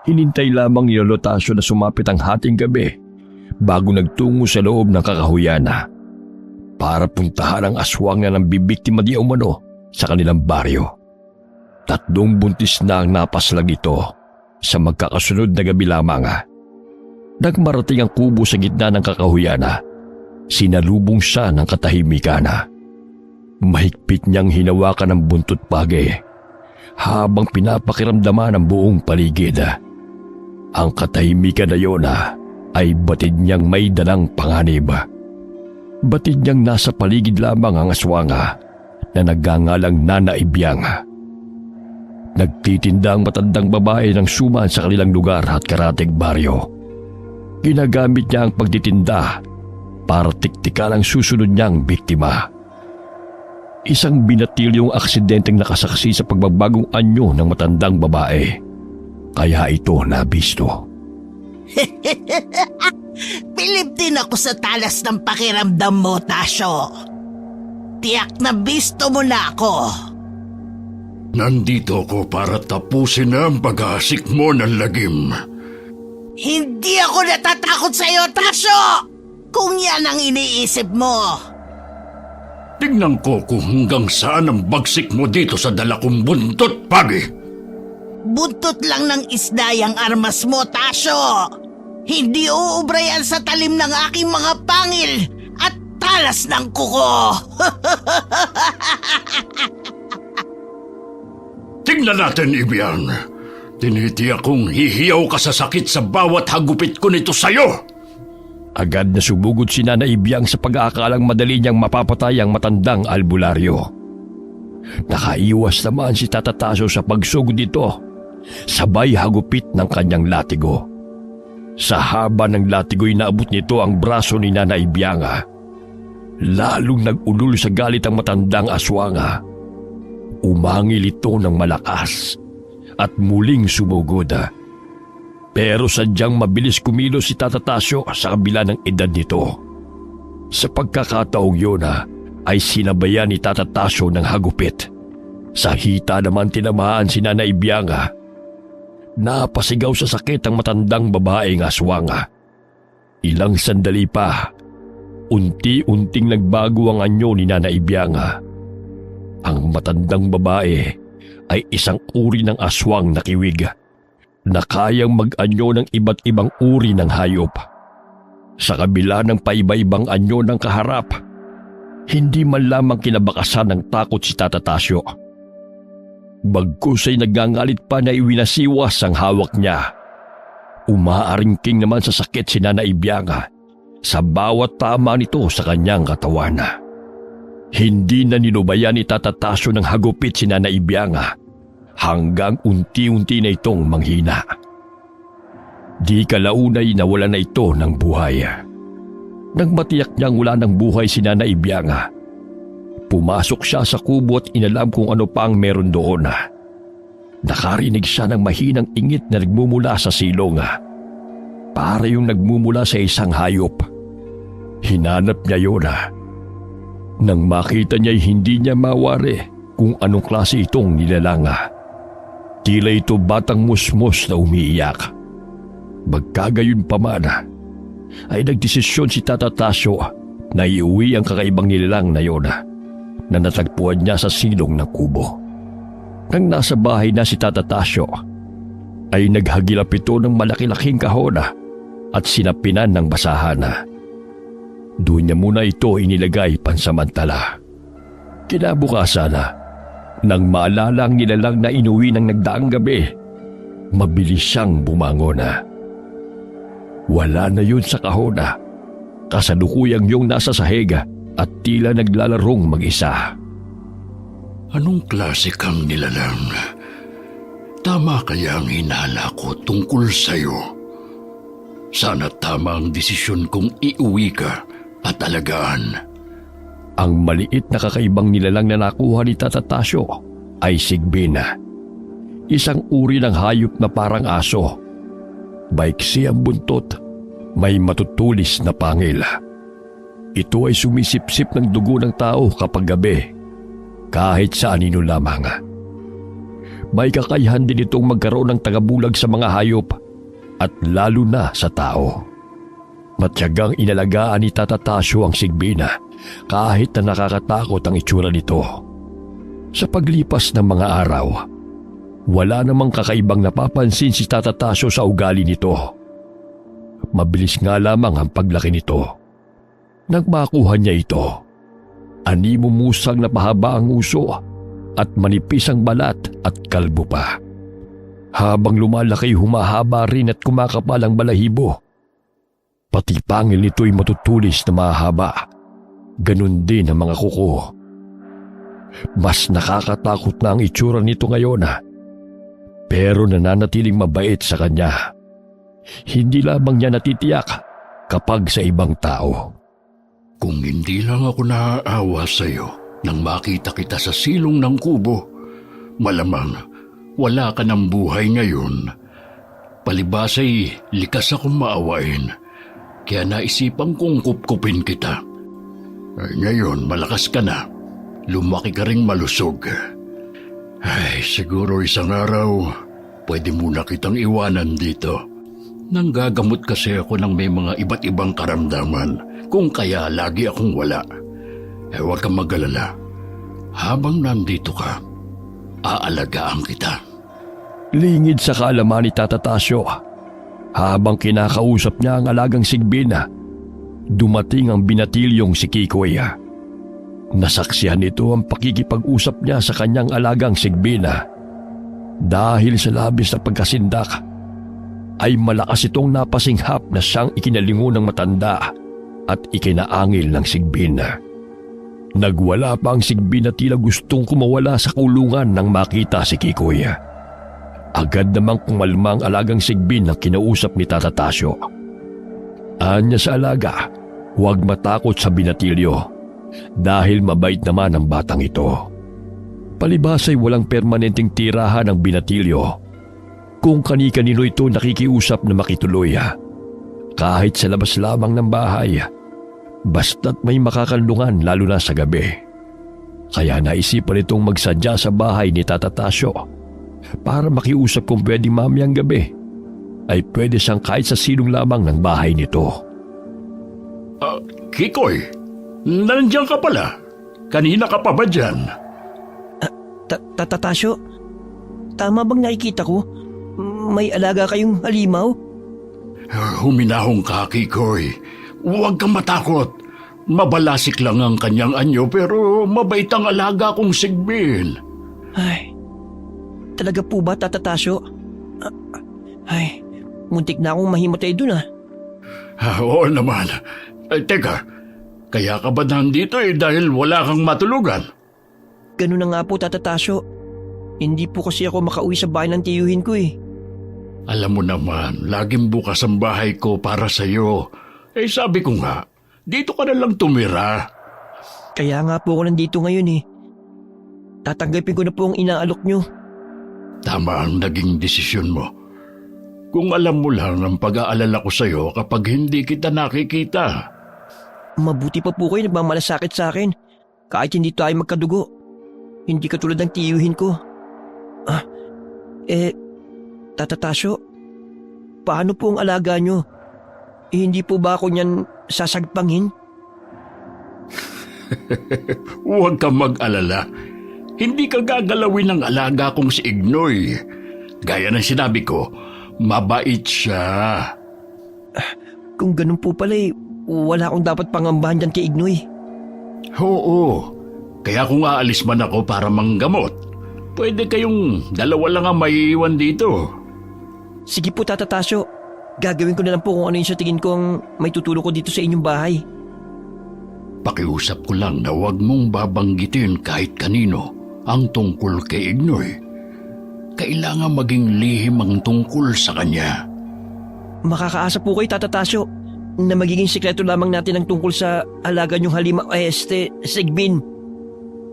Hinintay lamang ni Lolo Tasyo na sumapit ang hating gabi bago nagtungo sa loob ng kakahuyana para puntahan ang aswang na nambibiktima di umano sa kanilang baryo. 3 buntis na ang napaslag ito sa magkakasunod na gabi lamang. Nang marating ang kubo sa gitna ng kakahuyana, sinalubong siya ng katahimikan. Mahigpit niyang hinawakan ang buntot pagi habang pinapakiramdaman ang buong paligid. Ang katahimikan na yun ay batid niyang may dalang panganib. Batid niyang nasa paligid lamang ang aswanga na nagngangalang Nana Ibyang. Nagtitinda ang matandang babae ng suman sa kanilang lugar at karatig baryo. Ginagamit niya ang pagtitinda para tiktikan ang susunod niyang biktima. Isang binatilyong aksidenteng nakasaksi sa pagbabagong anyo ng matandang babae. Kaya ito nabisto. Bilib din ako sa talas ng pakiramdam mo, Tasyo. Tiyak na bisto mo na ako. Nandito ako para tapusin na ang pag-aasik mo ng lagim. Hindi ako natatakot sa iyo, Tasyo! Kung yan ang iniisip mo. Tingnan ko kung hanggang saan ang bagsik mo dito sa dala kong buntot, Pagi. Buntot lang ng isda yung armas mo, Tasyo. Hindi uubra yan sa talim ng aking mga pangil at talas ng kuko. Tingnan natin, Ibyang. Tinitiyak kong hihiyaw ka sa sakit sa bawat hagupit ko nito sa'yo. Agad na sumugod si Nana Ibyang sa pag-aakalang madali niyang mapapatay ang matandang albularyo. Nakaiwas naman si Tata Tasyo sa pagsugod nito, sabay hagupit ng kanyang latigo. Sa haba ng latigo'y naabot nito ang braso ni Nana Ibyang. Lalong nag-ulul sa galit ang matandang aswanga. Umangil ito ng malakas at muling sumugod. Pero sadyang mabilis kumilos si Tata Tasyo sa kabila ng edad nito. Sa pagkakataong yun ay sinabayan ni Tata Tasyo ng hagupit. Sa hita naman tinamaan si Nana Ibyang. Napasigaw sa sakit ang matandang babaeng aswanga. Ilang sandali pa, unti-unting nagbago ang anyo ni Nana Ibyang. Ang matandang babae ay isang uri ng aswang na kiwig na kayang mag-anyo ng iba't ibang uri ng hayop. Sa kabila ng paiba-ibang anyo ng kaharap, hindi man lamang kinabakasan ng takot si Tata Tasyo. Bagkus ay nagangalit pa na iwinasiwas ang hawak niya. Umaaringking naman sa sakit si Nana Ibyang sa bawat tama nito sa kanyang katawan. Hindi na nilubayan ni Tata Tasyo ng hagupit si Nana Ibyang hanggang unti-unti na itong manghina. Di kalaunay nawala na ito ng buhay. Nang matiyak niyang wala ng buhay si Nana Ibyang, pumasok siya sa kubo at inalam kung ano pa ang meron doon. Nakarinig siya ng mahinang ingit na nagmumula sa silong. Para yung nagmumula sa isang hayop. Hinanap niya yun. Nang makita niya'y hindi niya mawari kung anong klase itong nilalanga. Tila ito batang musmos na umiiyak. Magkagayon pa man, ay nagdesisyon si Tata Tasyo na iuwi ang kakaibang nilalang na yun na natagpuan niya sa silong ng kubo. Nang nasa bahay na si Tata Tasyo, ay naghagilap ito ng malaki-laking kahon at sinapinan ng basahan. Doon niya muna ito inilagay pansamantala. Kinabukasan, nang maalala ang nilalang na inuwi ng nagdaang gabi, mabilis siyang bumangon. Wala na yun sa kahon. Kasalukuyang yung nasa sahig at tila naglalarong mag-isa. Anong klase kang nilalang? Tama kaya ang hinala ko tungkol sa'yo? Sana tama ang desisyon kong iuwi ka at alagaan. Ang maliit na kakaibang nilalang na nakuha ni Tata Tasyo ay sigbin. Isang uri ng hayop na parang aso. Baiksi ang buntot, may matutulis na pangil. Ito ay sumisipsip ng dugo ng tao kapag gabi, kahit sa anino lamang. May kakayahan din itong magkaroon ng tagabulag sa mga hayop at lalo na sa tao. Matyagang inalagaan ni Tata Tasyo ang Sigbina kahit na nakakatakot ang itsura nito. Sa paglipas ng mga araw, wala namang kakaibang napapansin si Tata Tasyo sa ugali nito. Mabilis nga lamang ang paglaki nito. Nang makuha niya ito, animo musang napahaba ang uso at manipis ang balat at kalbo pa. Habang lumalaki, humahaba rin at kumakapal ang balahibo. Pati pangil nito'y matutulis na mahaba. Ganun din ang mga kuko. Mas nakakatakot na ang itsura nito ngayon, pero nananatiling mabait sa kanya. Hindi lamang niya natitiyak kapag sa ibang tao. Kung hindi lang ako naaawa sa iyo nang makita kita sa silong ng kubo, malamang wala ka ng buhay ngayon. Palibas ay likas akong maawain, kaya naisipan kong kupkupin kita. Ay, ngayon malakas ka na, lumaki ka ring malusog. Ay, siguro isang araw, pwede muna kitang iwanan dito. Nanggagamot kasi ako ng may mga iba't ibang karamdaman, kung kaya lagi akong wala. Huwag kang mag-alala. Habang nandito ka, aalagaan kita. Lingid sa kaalaman ni Tata Tasyo. Habang kinakausap niya ang alagang Sigbina, dumating ang binatilyong si Kikoy. Nasaksihan nito ang pakikipag-usap niya sa kanyang alagang Sigbina. Dahil sa labis na pagkasindak, ay malakas itong napasinghap na siyang ikinalingo ng matanda at ikinaangil ng Sigbina. Nagwala pa ang Sigbina, tila gustong kumawala sa kulungan nang makita si Kikoy. Agad namang kumalma ang alagang Sigbin ang kinausap ni Tata Tasyo. Anya sa alaga, huwag matakot sa binatilyo dahil mabait naman ang batang ito. Palibas ay walang permanenteng tirahan ang binatilyo. Kung kani-kanino ito nakikiusap na makituloy, kahit sa labas lamang ng bahay, basta't may makakanlungan lalo na sa gabi. Kaya naisipan itong magsadya sa bahay ni Tata Tasyo para makiusap kung pwede mamayang gabi ay pwede siyang kahit sa silong lamang ng bahay nito. Kikoy, nandiyan ka pala. Kanina ka pa ba dyan? Tata Tasyo, tama bang nakikita ko? May alaga kayong halimaw? Huminahong ka, Kikoy. Huwag kang matakot. Mabalasik lang ang kanyang anyo pero mabait ang alaga kong Sigbin. Ay, talaga po ba, Tata Tasyo? Ay, muntik na akong mahimatay dun . Oo naman. Teka, kaya ka ba nandito dahil wala kang matulugan? Ganun na nga po, Tata Tasyo. Hindi po kasi ako makauwi sa bahay ng tiyuhin ko . Alam mo naman, laging bukas ang bahay ko para sa'yo. Sabi ko nga, dito ka na lang tumira. Kaya nga po ako nandito ngayon . Tatanggapin ko na po ang inaalok nyo. Tama ang naging desisyon mo. Kung alam mo lang ang pag-aalala ko sa'yo kapag hindi kita nakikita. Mabuti pa po kayo nagmamalasakit sa akin kahit hindi tayo magkadugo. Hindi katulad ng tiyuhin ko. Tata Tasyo, paano po ang alaga nyo? Hindi po ba ako niyan sasagpangin? Huwag kang mag-alala. Hindi ka gagalawin ng alaga kong si Ignoy. Gaya ng sinabi ko, mabait siya. Kung ganun po pala wala akong dapat pangambahan dyan kay Ignoy. Oo, kaya kung aalis man ako para manggamot, pwede kayong dalawa lang ang maiiwan dito. Sige po, Tata Tasyo. Gagawin ko na lang po kung ano yung sa tingin ko ang may tutulong ko dito sa inyong bahay. Pakiusap ko lang na huwag mong babanggitin kahit kanino ang tungkol kay Ignoy. Kailangan maging lihim ang tungkol sa kanya. Makakaasa po kayo, Tata Tasyo, na magiging sikreto lamang natin ang tungkol sa alaga niyong halimaw, Sigbin.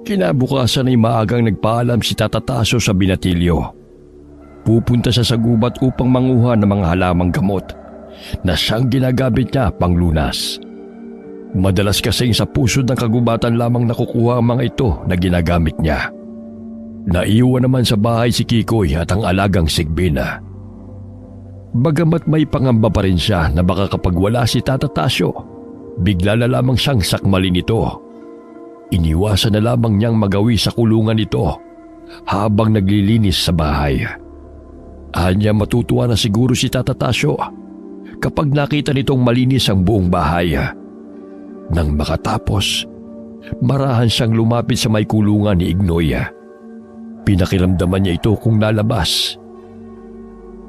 Kinabukasan ay maagang nagpaalam si Tata Tasyo sa binatilyo. Pupunta siya sa gubat upang manguha ng mga halamang gamot na siyang ginagamit niya panglunas. Madalas kasing sa pusod ng kagubatan lamang nakukuha ang mga ito na ginagamit niya. Naiwan naman sa bahay si Kikoy at ang alagang Sigbina. Bagamat may pangamba pa rin siya na baka kapag wala si Tata Tasyo, bigla na lamang siyang sakmalin ito. Iniwasan na lamang niyang magawi sa kulungan ito habang naglilinis sa bahay. Anya matutuwa na siguro si Tata Tasyo kapag nakita nitong malinis ang buong bahay. Nang makatapos, marahan siyang lumapit sa may kulungan ni Ignoy. Pinakiramdaman niya ito kung lalabas.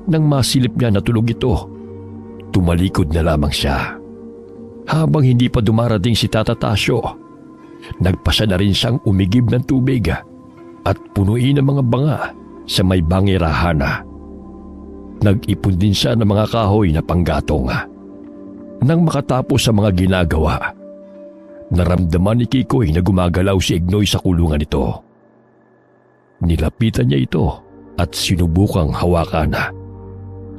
Nang masilip niya na tulog ito, tumalikod na lamang siya. Habang hindi pa dumarating si Tata Tasyo, nagpasya na rin siyang umigib ng tubig at punuin ang mga banga sa may bangirahan. Nag-ipon din siya ng mga kahoy na panggatong. Nang makatapos sa mga ginagawa, naramdaman ni Kikoy na gumagalaw si Ignoy sa kulungan nito. Nilapitan niya ito at sinubukang hawakan.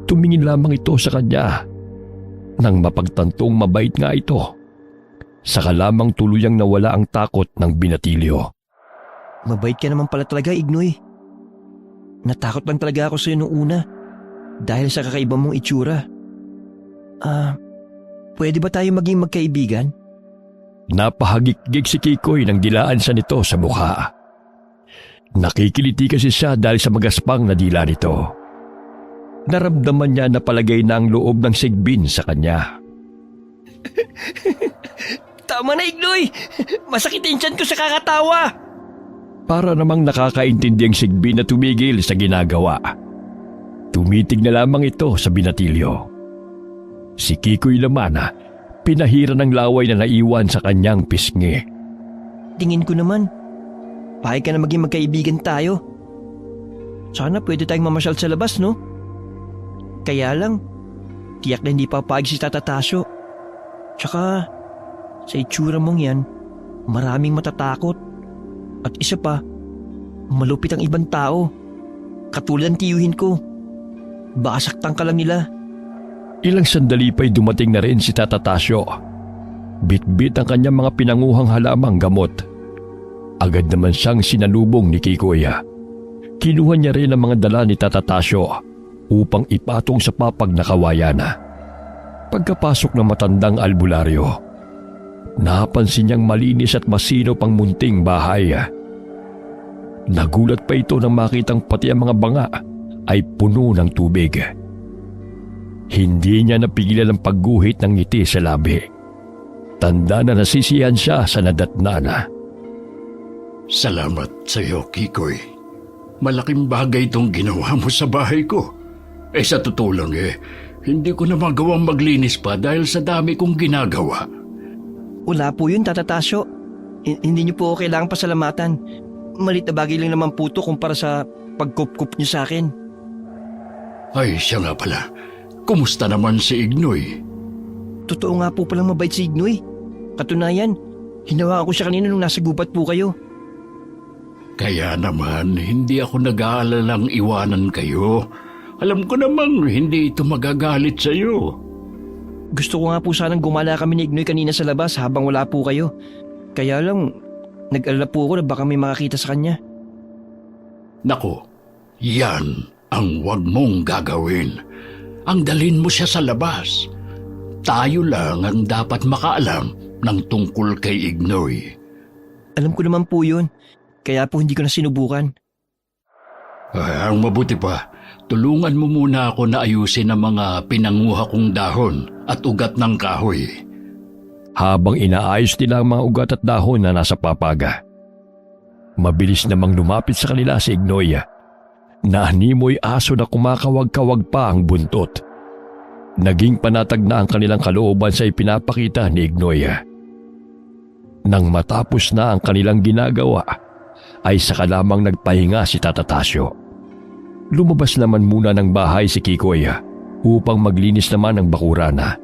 Tumingin lamang ito sa kanya. Nang mapagtantong mabait nga ito, saka lamang tuluyang nawala ang takot ng binatilyo. Mabait ka naman pala talaga, Ignoy. Natakot lang talaga ako sa'yo nung una dahil sa kakaiba mong itsura. Pwede ba tayo maging magkaibigan? Napahagik-gik si Kikoy nang dilaan siya nito sa mukha. Nakikiliti kasi siya dahil sa magaspang na dila nito. Naramdaman niya na palagay na ang loob ng Sigbin sa kanya. Tama na, Ignoy! Masakit ang tiyan ko sa kakatawa! Para namang nakakaintindi ang Sigbin na tumigil sa ginagawa. Tumitig na lamang ito sa binatilyo. Si Kikoy naman pinahira ng laway na naiwan sa kanyang pisngi. Tingin ko naman, pahig ka na maging magkaibigan tayo. Sana pwede tayong mamasyal sa labas, no? Kaya lang, tiyak na hindi papayag si Tata Tasyo. Tsaka, sa itsura mong yan, maraming matatakot. At isa pa, malupit ang ibang tao. Katulad ng tiyuhin ko. Baka saktan ka lang nila. Ilang sandali pa'y dumating na rin si Tata Tasyo. Bit-bit ang kanyang mga pinanguhang halamang gamot. Agad naman siyang sinalubong ni Kikoy. Kinuha niya rin ang mga dala ni Tata Tasyo upang ipatong sa papag na kawayan. Pagkapasok ng matandang albularyo, napansin niyang malinis at masinop ang munting bahay. Nagulat pa ito nang makitang pati ang mga banga ay puno ng tubig. Hindi niya napigilan ang pagguhit ng ngiti sa labi. Tanda na nasisiyan siya sa nadatnana. Salamat sa iyo, Kikoy. Malaking bagay itong ginawa mo sa bahay ko. Sa totoo lang hindi ko na magawang maglinis pa dahil sa dami kong ginagawa. Wala po yun, Tata Tasyo. Hindi niyo po kailangang pasalamatan. Malit na bagay lang naman po ito kumpara sa pagkup-kup niyo sa akin. Ay, siya nga pala. Kumusta naman si Ignoy? Totoo nga po palang mabait si Ignoy. Katunayan, hinawakan ko siya kanina nung nasa gubat po kayo. Kaya naman, hindi ako nag-aalalang iwanan kayo. Alam ko namang hindi ito magagalit sa iyo. Gusto ko nga po sanang gumala kami ni Ignoy kanina sa labas habang wala po kayo. Kaya lang, nag-alala po ako na baka may makakita sa kanya. Nako, yan ang wag mong gagawin. Ang dalhin mo siya sa labas. Tayo lang ang dapat makaalam ng tungkol kay Ignoy. Alam ko naman po yun, kaya po hindi ko na sinubukan. Ang mabuti pa, tulungan mo muna ako na ayusin ang mga pinanguha kong dahon at ugat ng kahoy. Habang inaayos nila ang mga ugat at dahon na nasa papaga, mabilis namang lumapit sa kanila si Ignoy. Naanimoy aso na kumakawag-kawag pa ang buntot. Naging panatag na ang kanilang kalooban sa ipinapakita ni Ignoy. Nang matapos na ang kanilang ginagawa, ay saka lamang nagpahinga si Tata Tasyo. Lumabas naman muna ng bahay si Kikoy upang maglinis naman ng bakurana.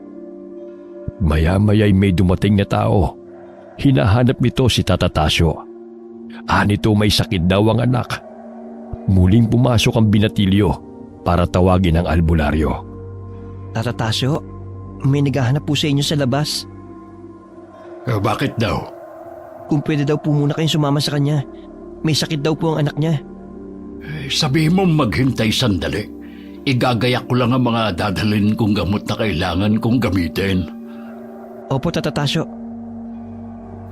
Maya-maya'y may dumating na tao. Hinahanap nito si Tata Tasyo. Nito may sakit daw ang anak. Muling pumasok ang binatilyo para tawagin ang albularyo. Tata Tasyo, may naghahanap po sa inyo sa labas. Bakit daw? Kung pwede daw po muna kayong sumama sa kanya. May sakit daw po ang anak niya. Sabihin mo maghintay sandali. Igagayak ko lang ang mga dadalhin kong gamot na kailangan kong gamitin. Opo, Tata Tasyo.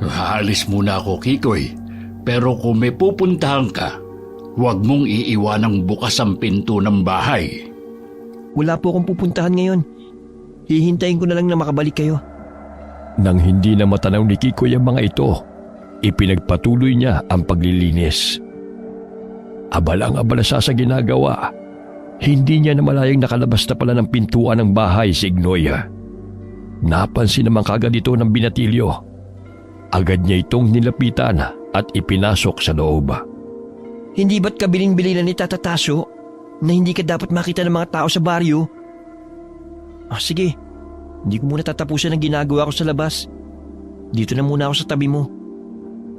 Haalis muna ako, Kikoy. Pero kung may pupuntahan ka, huwag mong iiwanang bukas ang pinto ng bahay. Wala po akong pupuntahan ngayon. Hihintayin ko na lang na makabalik kayo. Nang hindi na matanaw ni Kikoy ang mga ito, ipinagpatuloy niya ang paglilinis. Abalang-abala siya sa ginagawa. Hindi niya namalayang nakalabas na pala ng pintuan ng bahay si Ignoy. Napansin naman kagad ito ng binatilyo. Agad niya itong nilapitan at ipinasok sa loob. Hindi ba't kabilin-bilinan ni Tata Tasyo na hindi ka dapat makita ng mga tao sa baryo? Sige, hindi ko muna tatapusan ang ginagawa ko sa labas. Dito na muna ako sa tabi mo.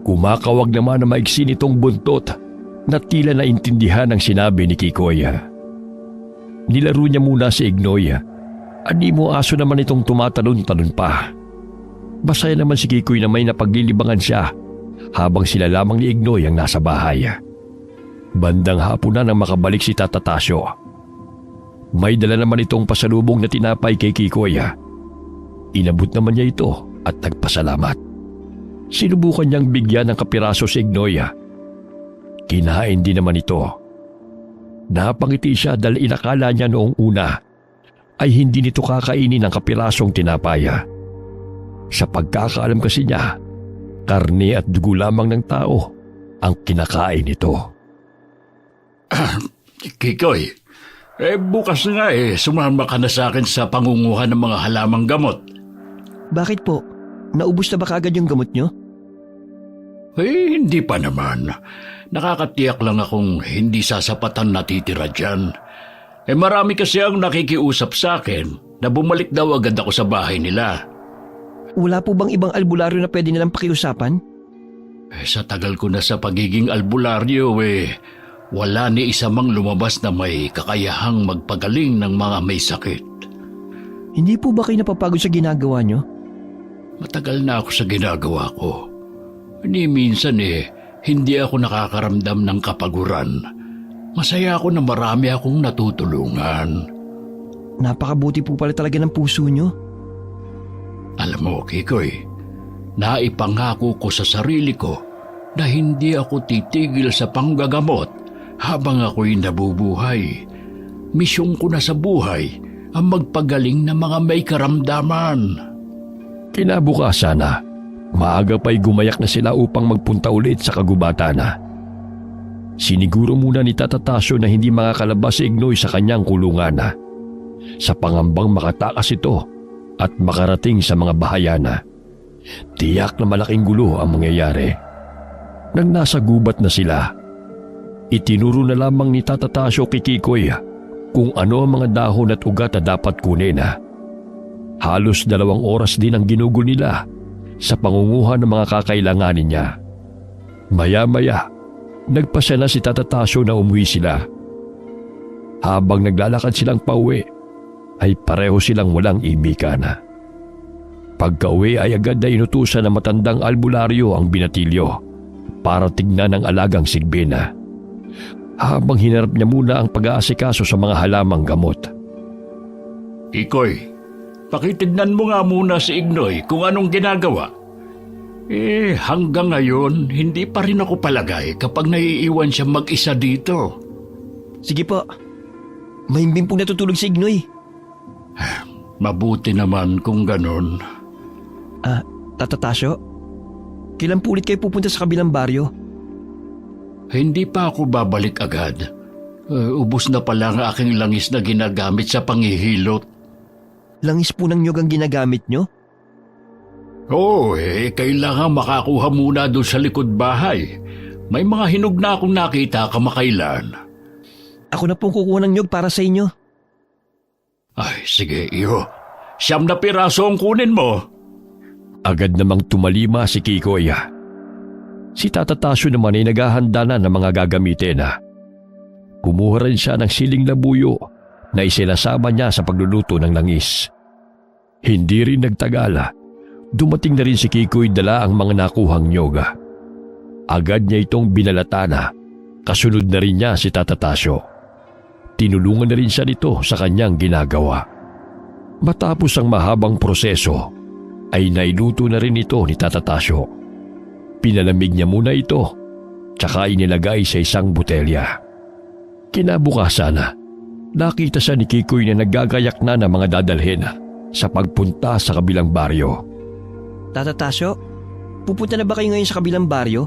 Kumakawag naman na maigsi nitong buntot na tila naintindihan ang sinabi ni Kikoy. Nilaro niya muna si Ignoy. Animo aso naman itong tumatalon-talon pa. Masaya naman si Kikoy na may napaglilibangan siya habang sila lamang ni Ignoy ang nasa bahay. Bandang hapon na nang makabalik si Tata Tasyo. May dala naman itong pasalubong na tinapay kay Kikoy. Inabot naman niya ito at nagpasalamat. Sinubukan niyang bigyan ng kapiraso si Ignoy. Kinain din naman ito. Napangiti siya dahil inakala niya noong una ay hindi nito kakainin ang kapirasong tinapaya. Sa pagkakaalam kasi niya, karne at dugo lamang ng tao ang kinakain nito. Kikoy, bukas nga sumama ka na sa akin sa pangunguhan ng mga halamang gamot. Bakit po? Naubos na ba kaagad yung gamot nyo? Hindi pa naman. Nakakatiyak lang akong hindi sasapatan natitira dyan. Marami kasi ang nakikiusap sa akin na bumalik daw agad ako sa bahay nila. Wala po bang ibang albularyo na pwede nilang pakiusapan? Sa tagal ko na sa pagiging albularyo wala ni isa mang lumabas na may kakayahang magpagaling ng mga may sakit. Hindi po ba kayo napapagod sa ginagawa nyo? Matagal na ako sa ginagawa ko. Ni minsan hindi ako nakakaramdam ng kapaguran. Masaya ako na marami akong natutulungan. Napakabuti po pala talaga ng puso nyo. Alam mo, Kikoy, naipangako ko sa sarili ko na hindi ako titigil sa panggagamot habang ako'y nabubuhay. Misyon ko na sa buhay ang magpagaling ng mga may karamdaman. Kinabukasan na, maaga pa'y gumayak na sila upang magpunta ulit sa kagubatan. Siniguro muna ni Tata Tasyo na hindi makakalabas si Ignoy sa kanyang kulungan sa pangambang makatakas ito at makarating sa mga bahayana. Tiyak na malaking gulo ang mangyayari. Nang nasa gubat na sila, itinuro na lamang ni Tata Tasyo kay Kikoy kung ano ang mga dahon at ugat na dapat kunin. Halos 2 oras din ang ginugol nila sa pangunguha ng mga kakailanganin niya. Maya-maya, nagpasya na si Tata Tasyo na umuwi sila. Habang naglalakad silang pauwi, ay pareho silang walang imikan. Pagka-uwi ay agad na inutusan ng matandang albularyo ang binatilyo para tignan ang alagang Sigbina. Habang hinarap niya muna ang pag-aasikaso sa mga halamang gamot. Kikoy, pakitignan mo nga muna si Ignoy kung anong ginagawa. Hanggang ngayon, hindi pa rin ako palagay kapag naiiwan siya mag-isa dito. Sige po. Mahimbing pong natutulog si Ignoy. Mabuti naman kung ganon. Tata Tasyo, kailan po ulit kayo pupunta sa kabilang baryo? Hindi pa ako babalik agad. Ubus na pala ang aking langis na ginagamit sa panghihilot. Langis po ng nyog ang ginagamit nyo? Oo, kailangan makakuha muna doon sa likod bahay. May mga hinog na akong nakita kamakailan. Ako na pong kukuha ng nyog para sa inyo. Ay, sige, iyo. 9 na piraso ang kunin mo. Agad namang tumalima si Kikoy. Si Tata Tasyo naman ay naghahanda na ng mga gagamitin. Kumuha rin siya ng siling labuyo na isinasama niya sa pagluluto ng langis. Hindi rin nagtagal. Dumating na rin si Kikoy dala ang mga nakuhang nyoga. Agad niya itong binalatana Kasunod na rin niya si Tata Tasyo. Tinulungan na rin siya nito sa kanyang ginagawa. Matapos ang mahabang proseso, ay nailuto na rin ito ni Tata Tasyo. Pinalamig niya muna ito, tsaka inilagay sa isang botelya. Kinabukasan, nakita siya ni Kikoy na naggagayak na ng mga dadalhin sa pagpunta sa kabilang baryo. Tata Tasyo, pupunta na ba kayo ngayon sa kabilang baryo?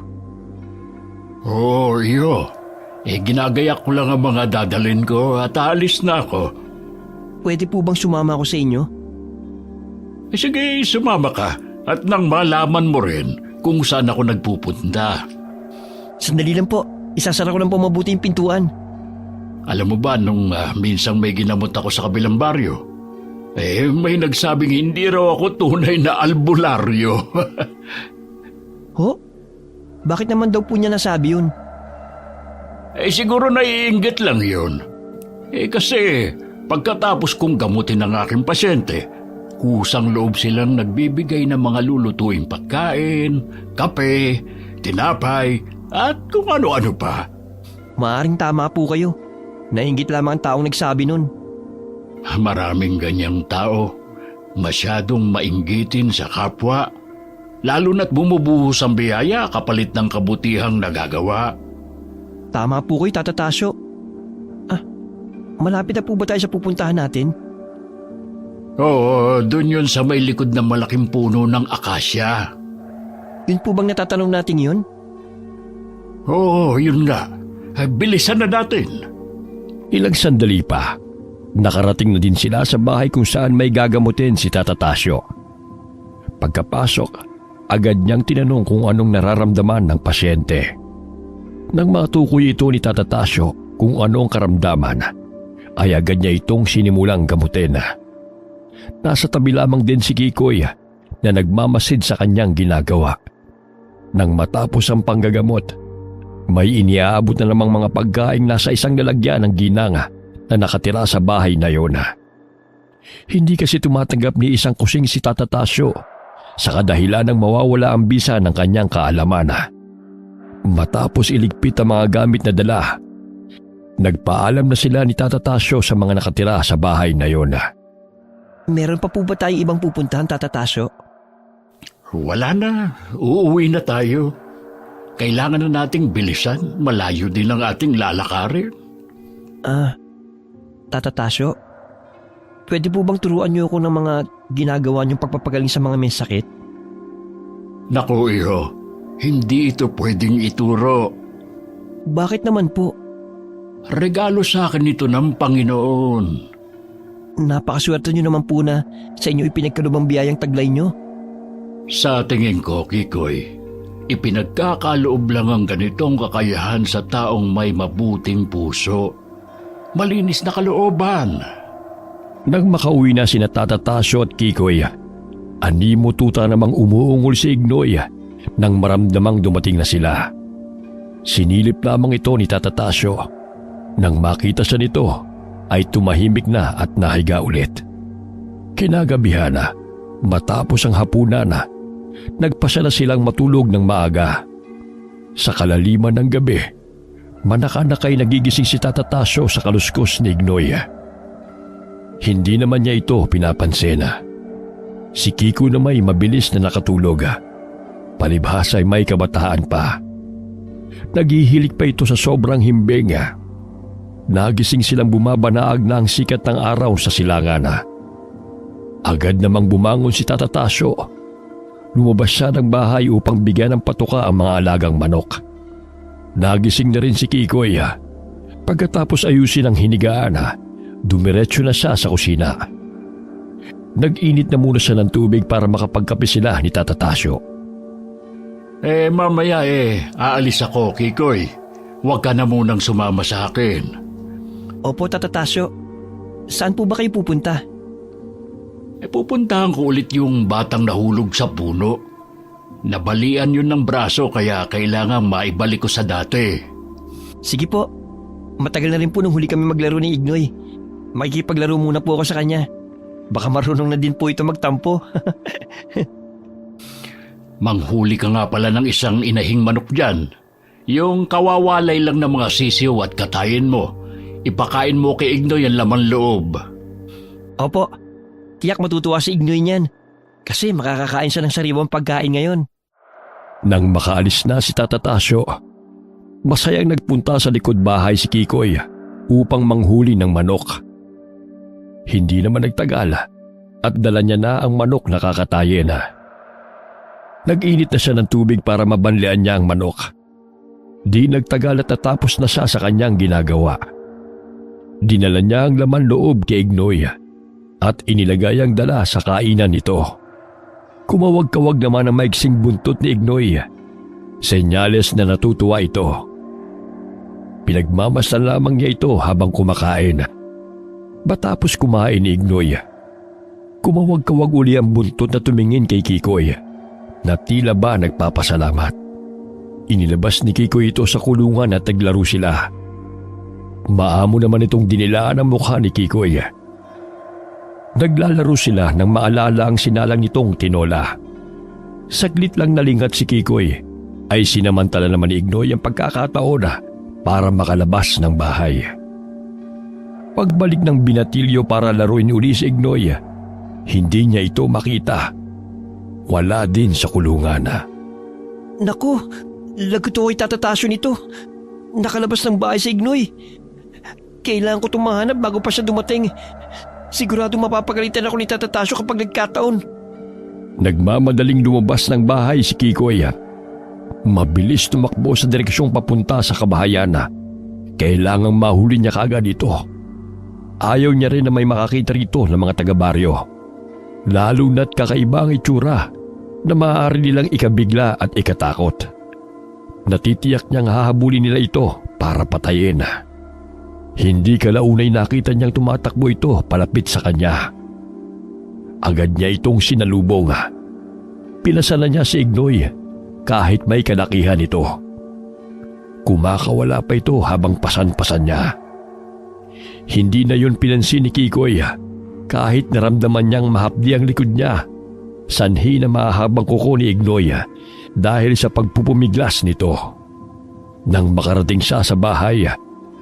Oo, iyo. Ginagayak ko lang ang mga dadalhin ko at aalis na ako. Pwede po bang sumama ako sa inyo? Sige, sumama ka at nang malaman mo rin kung saan ako nagpupunta. Sandali lang po, isasara ko lang po mabuti yung pintuan. Alam mo ba, nung minsang may ginamot ako sa kabilang baryo, may nagsabing hindi raw ako tunay na albularyo. Ho? Bakit naman daw po niya nasabi yun? Siguro naiinggit lang yun. Kasi pagkatapos kong gamutin ang aking pasyente, kusang loob silang nagbibigay ng mga lulutuing pagkain, kape, tinapay, at kung ano-ano pa. Maaring tama po kayo. Nainggit lamang ang taong nagsabi nun. Maraming ganyang tao. Masyadong mainggitin sa kapwa. Lalo na't bumubuhos ang biyaya kapalit ng kabutihang nagagawa. Tama po kayo, Tata Tasyo. Malapit na po ba tayo sa pupuntahan natin? Oo, dun yun sa may likod ng malaking puno ng akasya. Yun po bang natatanong natin yun? Oo, yun nga. Bilisan na natin. Ilang sandali pa, nakarating na din sila sa bahay kung saan may gagamutin si Tata Tasyo. Pagkapasok, agad niyang tinanong kung anong nararamdaman ng pasyente. Nang matukoy ito ni Tata Tasyo kung ano ang karamdaman, ay agad niya itong sinimulang gamutin. Nasa tabi lamang din si Kikoy na nagmamasid sa kanyang ginagawa. Nang matapos ang panggagamot, may iniaabot na namang mga pagkaing nasa isang lalagyan ng ginanga na nakatira sa bahay na yon. Hindi kasi tumatanggap ni isang kusing si Tata Tasyo sa kadahilan ng mawawala ang bisa ng kanyang kaalaman. Matapos iligpit ang mga gamit na dala, nagpaalam na sila ni Tata Tasyo sa mga nakatira sa bahay na yon. Meron pa po ba tayong ibang pupuntahan, Tata Tasyo? Wala na. Uuwi na tayo. Kailangan na nating bilisan. Malayo din ang ating lalakarin. Tata Tasyo, pwede po bang turuan niyo ako ng mga ginagawa niyong pagpapagaling sa mga may sakit? Naku, iho. Hindi ito pwedeng ituro. Bakit naman po? Regalo sa akin ito ng Panginoon. Napakaswerte niyo naman po na sa inyo ipinagkalubang biyayang taglay niyo. Sa tingin ko, Kikoy, ipinagkakaloob lang ang ganitong kakayahan sa taong may mabuting puso. Malinis na kalooban. Nang makauwi na sina Tata Tasyo at Kikoy, animo tuta namang umuungol si Ignoy nang maramdamang dumating na sila. Sinilip lamang ito ni Tata Tasyo. Nang makita siya nito, ay tumahimik na at nahiga ulit. Kinagabihan na, matapos ang hapunan, nagpasya na silang matulog ng maaga. Sa kalaliman ng gabi, manakanakay nagigising si Tata Tasyo sa kaluskos ni Ignoy. Hindi naman niya ito pinapansin. Si Kiko na may mabilis na nakatulog. Palibhas ay may kabataan pa. Naghihilik pa ito sa sobrang himbing. Nagising silang bumabanaag na ang sikat ng araw sa silangan. Agad namang bumangon si Tata Tasyo. Lumabas siya ng bahay upang bigyan ng patuka ang mga alagang manok. Nagising na rin si Kikoy. Pagkatapos ayusin ang hinigaan, dumiretso na siya sa kusina. Nag-init na muna siya ng tubig para makapagkape sila ni Tata Tasyo. Mamaya aalis ako, Kikoy. Huwag ka na munang sumama sa akin. Opo, Tata Tasyo. Saan po ba kayo pupunta? Pupuntahan ko ulit yung batang nahulog sa puno. Nabalian yun ng braso kaya kailangan maibalik ko sa dati. Sige po. Matagal na rin po nung huli kami maglaro ni Ignoy. Makikipaglaro muna po ako sa kanya. Baka marunong na din po ito magtampo. Manghuli ka nga pala ng isang inahing manok dyan. Yung kawawalay lang ng mga sisiw at katayin mo. Ipakain mo kay Ignoy ang laman loob. Opo, tiyak matutuwa si Ignoy niyan. Kasi makakakain siya ng sariwang pagkain ngayon. Nang makaalis na si Tata Tasyo, masayang nagpunta sa likod bahay si Kikoy upang manghuli ng manok. Hindi naman nagtagal at dala niya na ang manok na kakatayin. Nag-init na siya ng tubig para mabanlian niya ang manok. Di nagtagal at natapos na siya sa kanyang ginagawa. Dinala niya ang laman loob kay Ignoy at inilagay ang dala sa kainan nito. Kumawag-kawag naman ang maiksing buntot ni Ignoy. Senyales na natutuwa ito. Pinagmamasdan lamang niya ito habang kumakain. Matapos kumain ni Ignoy, kumawag-kawag uli ang buntot na tumingin kay Kikoy na tila ba nagpapasalamat. Inilabas ni Kikoy ito sa kulungan at naglaro sila. Maamo naman itong dinilaan ang mukha ni Kikoy. Naglalaro sila nang maalala ang sinalang nitong tinola. Saglit lang nalingat si Kikoy ay sinamantala naman ni Ignoy ang pagkakataon para makalabas ng bahay. Pagbalik ng binatilyo para laruin uli si Ignoy, hindi niya ito makita. Wala din sa kulungan. Naku, lagot ako'y tatatasyo nito. Nakalabas ng bahay si Ignoy. Kailangan ko itong mahanap bago pa siya dumating. Sigurado mapapagalitan ako ni Tata Tasyo kapag nagkataon. Nagmamadaling lumabas ng bahay si Kikoy. Mabilis tumakbo sa direksyong papunta sa kabahayan. Kailangang mahuli niya kaagad ito. Ayaw niya rin na may makakita rito ng mga taga-baryo. Lalo na't kakaiba ang itsura na maaari nilang ikabigla at ikatakot. Natitiyak niyang hahabulin nila ito para patayin. Hindi kalaunay nakita niyang tumatakbo ito palapit sa kanya. Agad niya itong sinalubong. Pinasalan niya si Ignoy kahit may kalakihan ito. Kumakawala pa ito habang pasan-pasan niya. Hindi na yun pinansin ni Kikoy kahit naramdaman niyang mahapdi ang likod niya. Sanhi na mahabang kuko ni Ignoy dahil sa pagpupumiglas nito. Nang makarating siya sa bahay,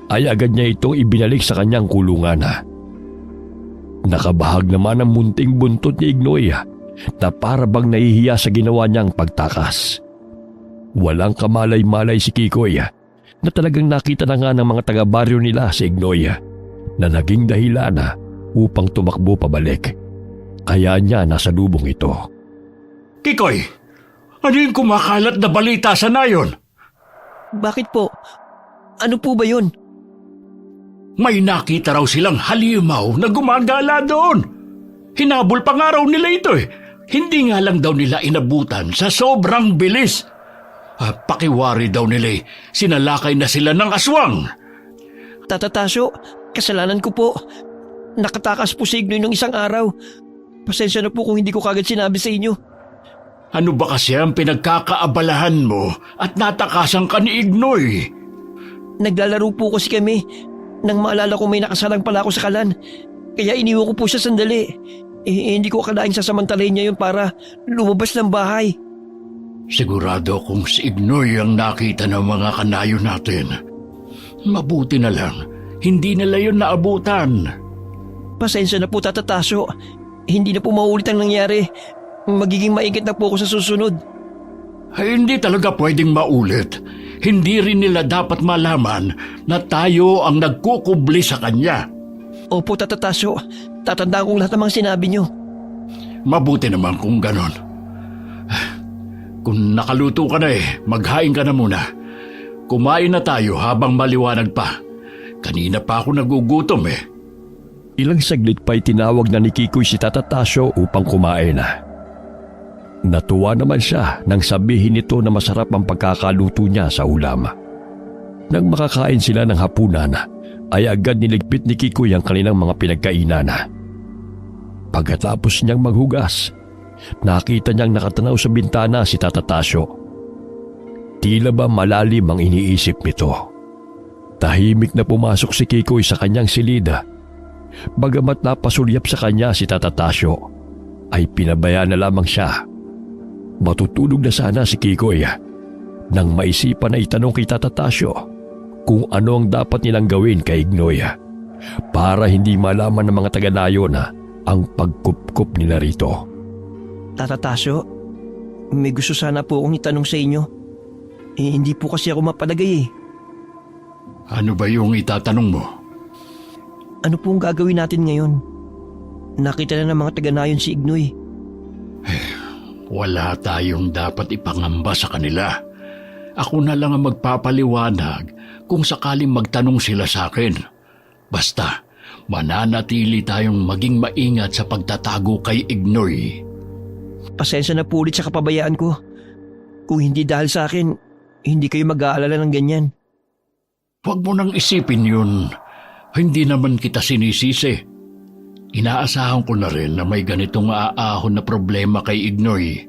ay agad niya itong ibinalik sa kanyang kulungan. Nakabahag naman ang munting buntot ni Ignoy na para bang nahihiya sa ginawa niyang pagtakas. Walang kamalay-malay si Kikoy na talagang nakita na nga ng mga taga-baryo nila si Ignoy na naging dahilan upang tumakbo pabalik. Kaya niya nasa lubong ito. Kikoy, ano yung kumakalat na balita sa nayon? Bakit po? Ano po ba yun? May nakita raw silang halimaw na gumagala doon. Hinabol pa nga raw nila ito eh. Hindi nga lang daw nila inabutan sa sobrang bilis. Pakiwari daw nila sinalakay na sila ng aswang. Tata Tasyo, kasalanan ko po. Nakatakas po si Ignoy ng isang araw. Pasensya na po kung hindi ko kagad sinabi sa inyo. Ano ba kasi ang pinagkakaabalahan mo at natakasan ka ni Ignoy? Naglalaro po kasi kami. Nang maalala ko may nakasalang pala ako sa kalan. Kaya iniwan ko po siya sandali. Hindi ko akalaing sasamantalahin niya yun para lumabas ng bahay. Sigurado kung si Ignoy ang nakita ng mga kanayo natin. Mabuti na lang, hindi nila yun naabutan. Pasensya na po, Tata Tasyo. Hindi na po maulit ang nangyari. Magiging maingat na po ako sa susunod. Ay, hindi talaga pwedeng maulit. Hindi rin nila dapat malaman na tayo ang nagkukubli sa kanya. Opo, Tata Tasyo. Tatandaan kong lahat ng mga sinabi niyo. Mabuti naman kung ganon. Kung nakaluto ka na maghain ka na muna. Kumain na tayo habang maliwanag pa. Kanina pa ako nagugutom Ilang saglit pa'y tinawag na ni Kikoy si Tata Tasyo upang kumain. Natuwa naman siya nang sabihin nito na masarap ang pagkakaluto niya sa ulam. Nang makakain sila ng hapunan, ay agad niligpit ni Kikoy ang kanilang mga pinagkainan. Pagkatapos niyang maghugas, nakita niyang nakatanaw sa bintana si Tata Tasyo. Tila ba malalim ang iniisip nito. Tahimik na pumasok si Kikoy sa kanyang silid. Bagamat napasulyap sa kanya si Tata Tasyo, ay pinabaya na lamang siya. Matutulog na sana si Kikoy, nang maisipan na itanong kay Tata Tasyo kung ano ang dapat nilang gawin kay Ignoy para hindi malaman ng mga taga-nayon ang pagkupkup nila rito. Tata Tasyo, may gusto sana po akong itanong sa inyo. Hindi po kasi ako mapalagay. Ano ba yung itatanong mo? Ano po ang gagawin natin ngayon? Nakita na ng mga taga-nayon si Ignoy. Wala tayong dapat ipangamba sa kanila. Ako na lang ang magpapaliwanag kung sakaling magtanong sila sa akin. Basta, mananatili tayong maging maingat sa pagtatago kay Ignoy. Pasensya na po ulit sa kapabayaan ko. Kung hindi dahil sa akin, hindi kayo mag-aalala ng ganyan. Huwag mo nang isipin yun. Hindi naman kita sinisisi. Inaasahan ko na rin na may ganitong aahon na problema kay Ignoy.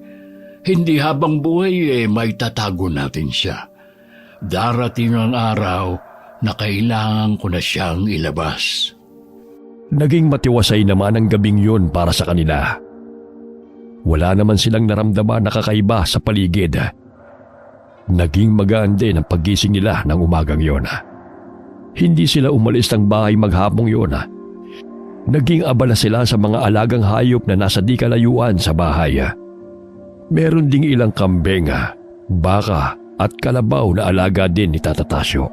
Hindi habang buhay may tatago natin siya. Darating ang araw na kailangan ko na siyang ilabas. Naging matiwasay naman ang gabing yun para sa kanila. Wala naman silang naramdaman na kakaiba sa paligid. Naging magaan din ang paggising nila ng umagang yon. Hindi sila umalis ng bahay maghapong yon. Naging abala sila sa mga alagang hayop na nasa di kalayuan sa bahay. Meron ding ilang kambing, baka at kalabaw na alaga din ni Tata Tasyo.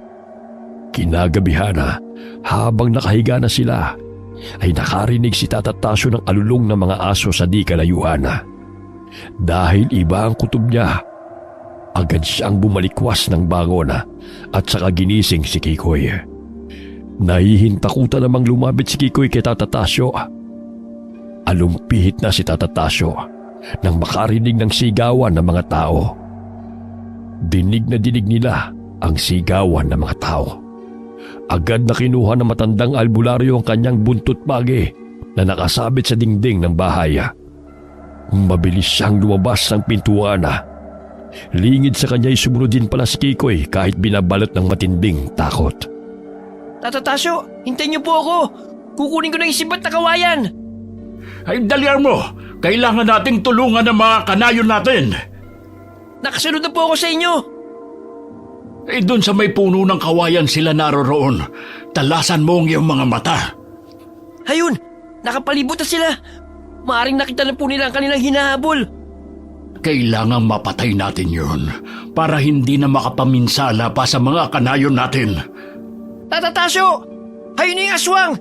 Kinagabihan habang nakahiga na sila, ay nakarinig si Tata Tasyo ng alulong ng mga aso sa di kalayuan. Dahil iba ang kutob niya, agad siyang bumalikwas ng bangon at saka ginising si Kikoy. Nahihintakutan namang lumapit si Kikoy kay Tata Tasyo. Alumpihit na si Tata Tasyo nang makarinig ng sigawan ng mga tao. Dinig na dinig nila ang sigawan ng mga tao. Agad na kinuha ng matandang albularyo ang kanyang buntot bagi na nakasabit sa dingding ng bahay. Mabilis siyang lumabas ng pintuan. Lingid sa kanya'y sumunod din pala si Kikoy kahit binabalot ng matinding takot. Tata Tasyo, hintayin niyo po ako. Kukunin ko na yung sibat na kawayan. Ay, dalian mo! Kailangan nating tulungan ang mga kanayon natin! Nakasunod na po ako sa inyo. Doon sa may puno ng kawayan sila naroroon. Talasan mo ang iyong mga mata. Hayun, nakapalibot na sila. Maaring nakita na po nila ang kanilang hinahabol. Kailangan mapatay natin yun para hindi na makapaminsala pa sa mga kanayon natin. Tata Tasyo, hayun na yung aswang.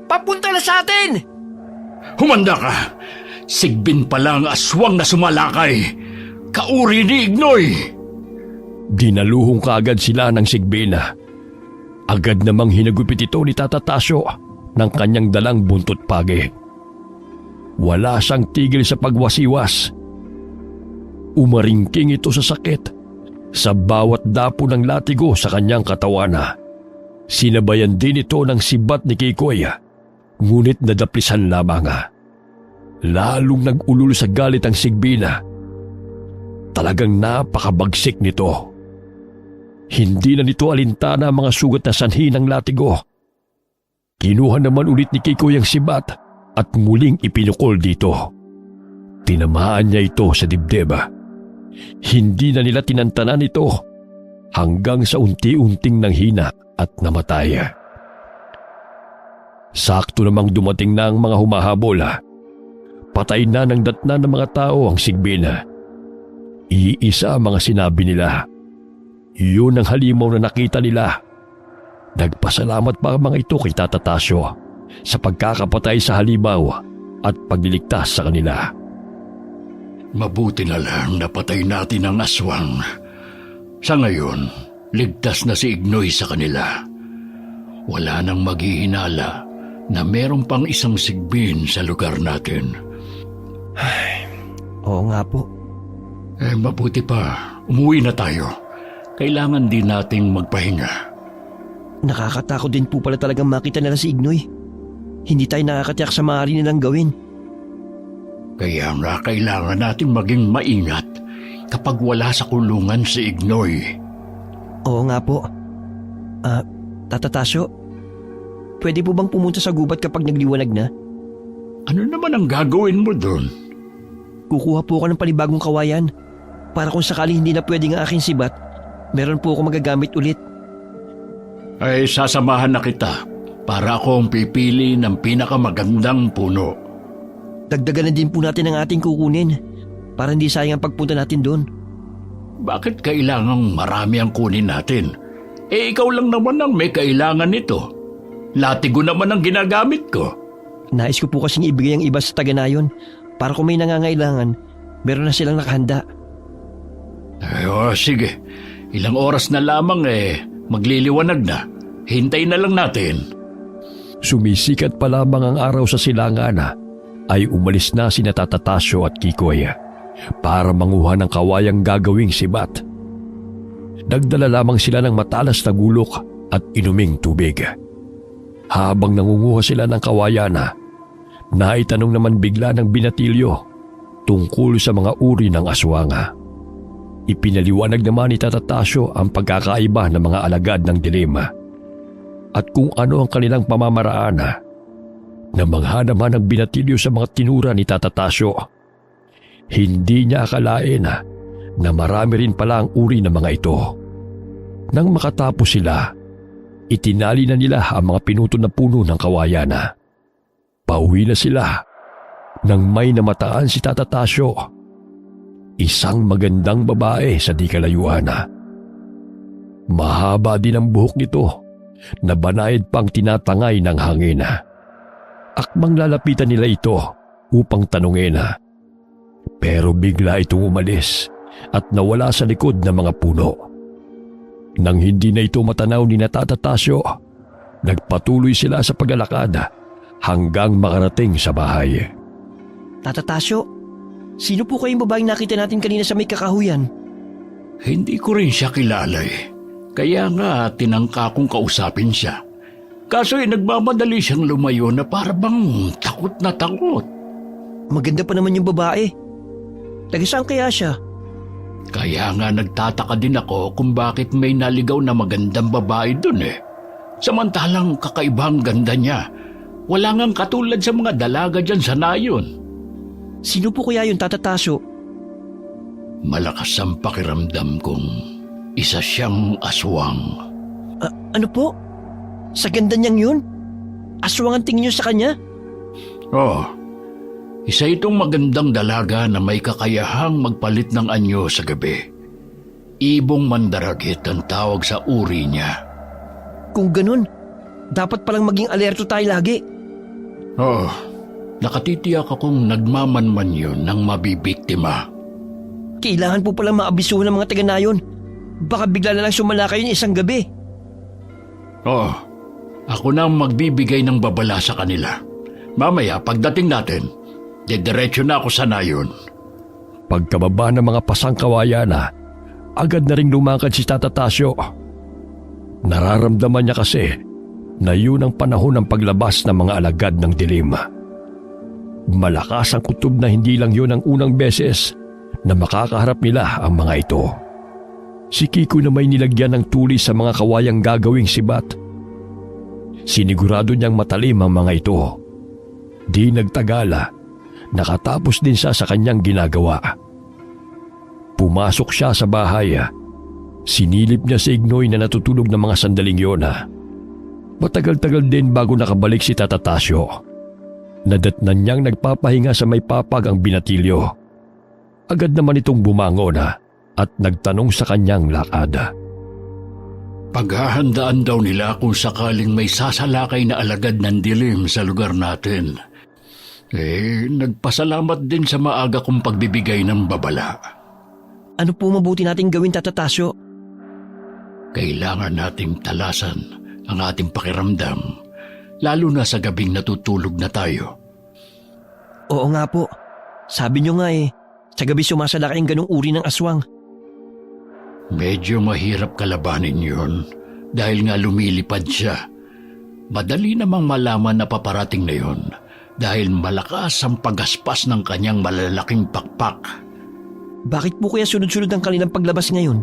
Papunta na sa atin. Humanda ka! Sigbin pala ang aswang na sumalakay. Kauri ni Ignoy! Dinaluhong kaagad sila ng sigbin. Agad namang hinagupit ito ni Tata Tasyo ng kanyang dalang buntot pagi. Wala siyang tigil sa pagwasiwas. Umaringking ito sa sakit sa bawat dapo ng latigo sa kanyang katawan. Sinabayan din ito ng sibat ni Kikoy, ngunit nadaplisan lamang. Lalong nag-ulul sa galit ang sigbina. Talagang napakabagsik nito. Hindi na nito alintana ang mga sugat na sanhi ng latigo. Kinuha naman ulit ni Kikoy ang sibat at muling ipinukol dito. Tinamaan niya ito sa dibdib. Hindi na nila tinantanan ito hanggang sa unti-unting nanghina at namatay. Sakto namang dumating na ang mga humahabol. Patay na ng datna ng mga tao ang sigbina. Iisa ang mga sinabi nila. Yun ang halimaw na nakita nila. Nagpasalamat pa ang mga ito kay Tata Tasyo sa pagkakapatay sa halimaw at pagliligtas sa kanila. Mabuti na lang napatay natin ang aswang. Sa ngayon, ligtas na si Ignoy sa kanila. Wala nang maghihinala na meron pang isang sigbin sa lugar natin. Oo nga po. Mabuti pa, umuwi na tayo. Kailangan din nating magpahinga. Nakakatakot din po pala talagang makita nila si Ignoy. Hindi tayo nakakatiyak sa maaari nilang gawin. Kaya nga kailangan natin maging maingat kapag wala sa kulungan si Ignoy. Oo nga po. Tata Tasyo, pwede po bang pumunta sa gubat kapag nagliwanag na? Ano naman ang gagawin mo doon? Kukuha po ako ng panibagong kawayan para kung sakali hindi na pwede ang aking sibat, meron po ako magagamit ulit. Ay sasamahan na kita para akong pipili ng pinakamagandang puno. Dagdagan na din po natin ang ating kukunin para hindi sayang ang pagpunta natin doon. Bakit kailangang marami ang kunin natin? Ikaw lang naman ang may kailangan nito. Latigo naman ang ginagamit ko. Nais ko po kasing ibigay ang iba sa Taganayon para kung may nangangailangan, meron na silang nakahanda. Sige. Ilang oras na lamang magliliwanag na. Hintayin na lang natin. Sumisikat pa lamang ang araw sa silangan ay umalis na sina Tata Tasyo at Kikoy para manguha ng kawayang gagawing sibat. Nagdala lamang sila ng matalas na gulok at inuming tubig. Habang nangunguha sila ng kawayan, naitanong naman bigla ng binatilyo tungkol sa mga uri ng aswanga. Ipinaliwanag naman ni Tata Tasyo ang pagkakaiba ng mga alagad ng dilim at kung ano ang kanilang pamamaraan. Namangha naman ang binatilyo sa mga tinura ni Tata Tasyo. Hindi niya akalain na marami rin pala ang uri ng mga ito. Nang makatapos sila, itinali na nila ang mga pinutol na puno ng kawayan. Pauwi na sila nang may namataan si Tata Tasyo. Isang magandang babae sa di kalayuan. Mahaba din ang buhok nito na banayad pang tinatangay ng hangin. Akmang lalapitan nila ito upang tanungin. Pero bigla itong umalis at nawala sa likod ng mga puno. Nang hindi na ito matanaw ni Tata Tasyo, nagpatuloy sila sa paglalakad hanggang makarating sa bahay. Tata Tasyo, sino po kayong babaeng nakita natin kanina sa may kakahuyan? Hindi ko rin siya kilala Kaya nga tinangka kong kausapin siya. Kaso nagmamadali siyang lumayo na parang takot na takot. Maganda pa naman yung babae. Taga saan kaya siya? Kaya nga nagtataka din ako kung bakit may naligaw na magandang babae dun Samantalang kakaibang ganda niya. Wala ngang katulad sa mga dalaga dyan sa nayon. Sino po kaya yung Tata Tasyo? Malakas ang pakiramdam kong isa siyang aswang. Ano po? Sa ganda niyang yun? Aswang ang tingin niyo sa kanya? Isa itong magandang dalaga na may kakayahang magpalit ng anyo sa gabi. Ibong mandaragit ang tawag sa uri niya. Kung ganun, dapat palang maging alerto tayo lagi. Nakatitiyak akong nagmamanman yun ng mabibiktima. Kailangan po palang maabisuhan ng mga Taganayon. Baka bigla na lang sumala kayo isang gabi. Ako na ang magbibigay ng babala sa kanila. Mamaya, pagdating natin, didiretso na ako sa nayon. Pagkababa ng mga pasangkawayan agad na ring lumakad si Tata Tasyo. Nararamdaman niya kasi na yun ang panahon ng paglabas ng mga alagad ng dilim. Malakas ang kutob na hindi lang yun ang unang beses na makakaharap nila ang mga ito. Si Kiko na may nilagyan ng tulis sa mga kawayang gagawing sibat. Sinigurado niyang matalim ang mga ito. Di nagtagala, nakatapos din siya sa kanyang ginagawa. Pumasok siya sa bahay. Sinilip niya si Ignoy na natutulog ng mga sandaling yun. Matagal-tagal din bago nakabalik si Tata Tasyo. Nadatnan niyang nagpapahinga sa may papag ang binatilyo. Agad naman itong bumangon at nagtanong sa kanyang lakad. Paghahandaan daw nila kung sakaling may sasalakay na alagad ng dilim sa lugar natin. Nagpasalamat din sa maaga kong pagbibigay ng babala. Ano po mabuti nating gawin, Tata Tasyo? Kailangan nating talasan ang ating pakiramdam, lalo na sa gabing natutulog na tayo. Oo nga po. Sabi niyo nga sa gabi sumasalakay ang ganung uri ng aswang. Medyo mahirap kalabanin yun dahil nga lumilipad siya. Madali namang malaman na paparating na yun dahil malakas ang pagaspas ng kanyang malalaking pakpak. Bakit po kaya sunod-sunod ang kanilang paglabas ngayon?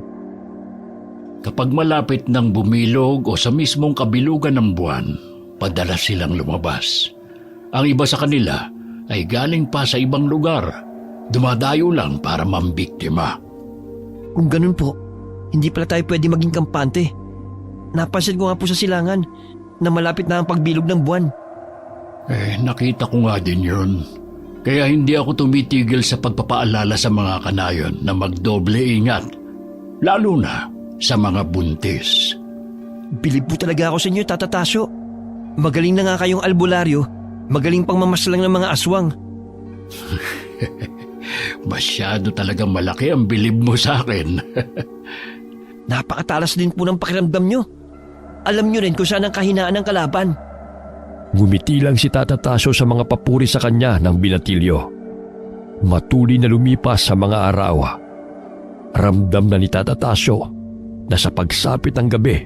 Kapag malapit ng bumilog o sa mismong kabilugan ng buwan, padalas silang lumabas. Ang iba sa kanila ay galing pa sa ibang lugar. Dumadayo lang para mambiktima. Kung ganun po, hindi pala tayo pwede maging kampante. Napansin ko nga po sa silangan na malapit na ang pagbilog ng buwan. Nakita ko nga din yun. Kaya hindi ako tumitigil sa pagpapaalala sa mga kanayon na magdoble ingat, lalo na sa mga buntis. Bilib po talaga ako sa inyo, Tata Tasyo. Magaling na nga kayong albularyo, magaling pang mamaslang ng mga aswang. Masyado talagang malaki ang bilib mo sa akin. Napakatalas din po ng pakiramdam nyo. Alam nyo rin kung saan ang kahinaan ng kalaban. Ngumiti lang si Tata Tasyo sa mga papuri sa kanya ng binatilyo. Matuloy na lumipas sa mga araw. Ramdam na ni Tata Tasyo na sa pagsapit ng gabi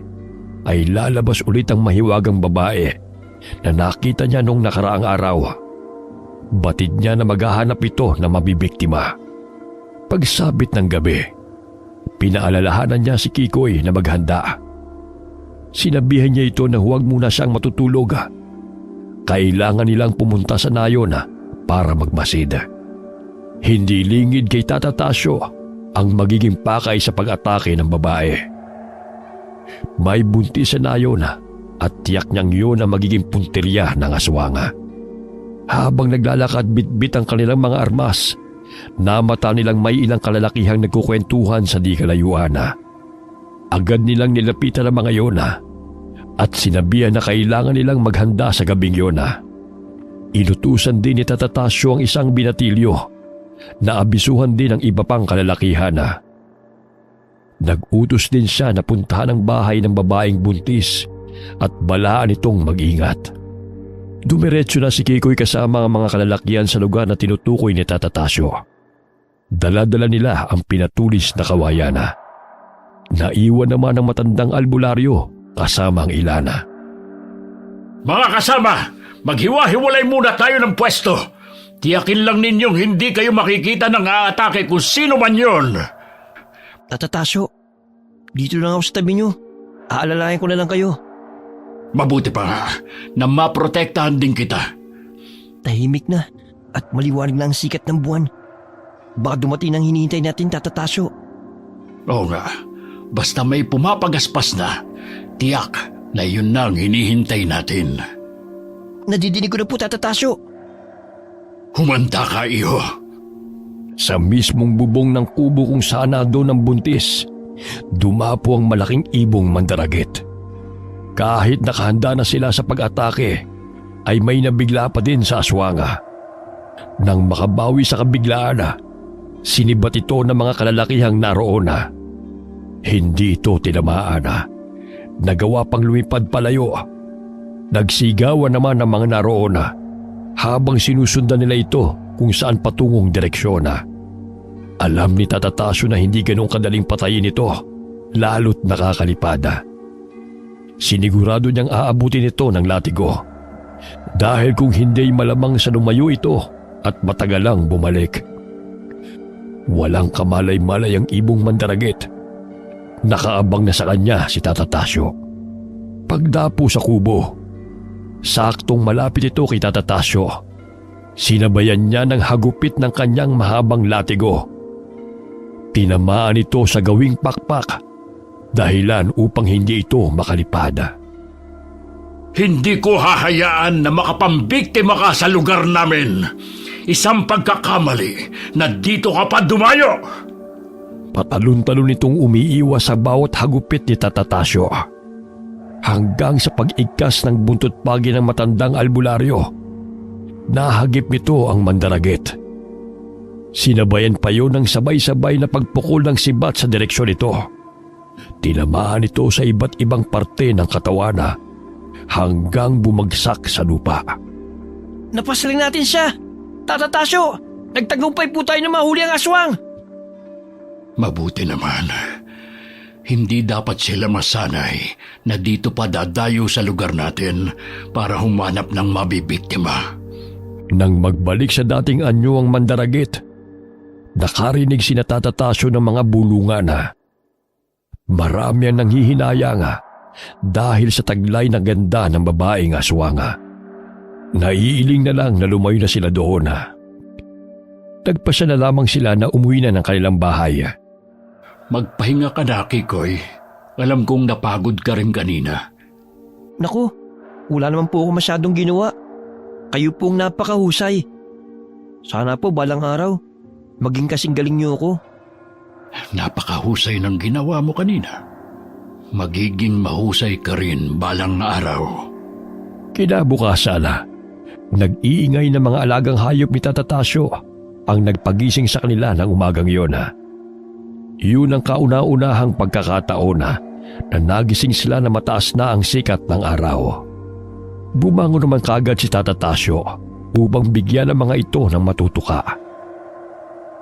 ay lalabas ulit ang mahiwagang babae na nakita niya nung nakaraang araw. Batid niya na maghahanap ito na mabibiktima. Pagsapit ng gabi, pinaalalahanan niya si Kikoy na maghanda. Sinabihan niya ito na huwag muna siyang matutulog. Kailangan nilang pumunta sa nayon para magmasid. Hindi lingid kay Tata Tasyo ang magiging pakay sa pag-atake ng babae. May buntis sa nayon at tiyak niyang yun ang magiging punteriya ng aswanga. Habang naglalakad bitbit ang kanilang mga armas, namata nilang may ilang kalalakihang nagkukwentuhan sa di kalayuan. Agad nilang nilapitan ang mga yun at sinabihan na kailangan nilang maghanda sa gabing yun. Inutusan din ni Tata Tasyo ang isang binatilyo na abisuhan din ang iba pang kalalakihan. Nag-utos din siya na puntahan ang bahay ng babaeng buntis at balaan itong mag-ingat. Dumiretso na si Kikoy kasama ang mga kalalakihan sa lugar na tinutukoy ni Tata Tasyo. Dala-dala nila ang pinatulis na kawayan. Naiwan naman ang matandang albularyo kasama ang ilana. Mga kasama, maghiwa-hiwalay muna tayo ng pwesto. Tiyakin lang ninyong hindi kayo makikita ng aatake kung sino man yon. Tata Tasyo, dito lang ako sa tabi nyo. Aalalayan ko na lang kayo. Mabuti pa nga na maprotektahan din kita. Tahimik na at maliwanag na ang sikat ng buwan. Baka dumating ang hinihintay natin, Tata Tasyo. Oo nga, basta may pumapagaspas na, tiyak na yun na ang hinihintay natin. Nadidinig ko na po, Tata Tasyo. Humanda ka, iho. Sa mismong bubong ng kubo kung saan doon ang buntis, dumapo ang malaking ibong mandaragit. Kahit nakahanda na sila sa pag-atake, ay may nabigla pa din sa aswanga. Nang makabawi sa kabiglaan, sinibat ito ng mga kalalakihang naroon. Hindi ito tinamaan. Nagawa pang lumipad palayo. Nagsigawan naman ang mga naroon habang sinusundan nila ito kung saan patungong direksyon. Alam ni Tata Tasyo na hindi ganong kadaling patayin ito, lalo't nakakalipad. Sinigurado niyang aabutin ito ng latigo. Dahil kung hindi malamang sa lumayo ito at matagalang bumalik. Walang kamalay-malay ang ibong mandaragit. Nakaabang na sa kanya si Tata Tasyo. Pagdapo sa kubo, saktong malapit ito kay Tata Tasyo. Sinabayan niya ng hagupit ng kanyang mahabang latigo. Tinamaan ito sa gawing pakpak, dahilan upang hindi ito makalipad. Hindi ko hahayaan na makapambiktima ka sa lugar namin. Isang pagkakamali na dito ka pa dumayo. Patalon-talon itong umiiwas sa bawat hagupit ni Tata Tasyo. Hanggang sa pag-igkas ng buntot pagi ng matandang albularyo, nahagip nito ang mandaragit. Sinabayan pa yun ng sabay-sabay na pagpukol ng sibat sa direksyon nito. Tinamaan ito sa iba't ibang parte ng katawan hanggang bumagsak sa lupa. Napasaling natin siya! Tata Tasyo, nagtagumpay po tayo na mahuli ang aswang! Mabuti naman. Hindi dapat sila masanay na dito pa dadayo sa lugar natin para humanap ng mabibiktima. Nang magbalik sa dating anyo ang mandaragit, nakarinig si Tata Tasyo ng mga bulungan. Marami ang nanghihinayang dahil sa taglay na ganda ng babaeng aswanga. Naiiling na lang na lumayo na sila doon. Nagpasya na lamang sila na umuwi na ng kanilang bahay. Magpahinga ka na, Kikoy. Alam kong napagod ka rin kanina. Naku, wala naman po ako masyadong ginawa. Kayo pong napakahusay. Sana po balang araw, maging kasing galing niyo ako. Napakahusay ng ginawa mo kanina. Magiging mahusay ka rin balang araw. Kinabukasan, nag-iingay ng mga alagang hayop ni Tata Tasyo ang nagpagising sa kanila ng umagang iyon. Yun ang kauna-unahang pagkakataon na nagising sila na mataas na ang sikat ng araw. Bumangon naman kagad si Tata Tasyo upang bigyan ang mga ito ng matutuka.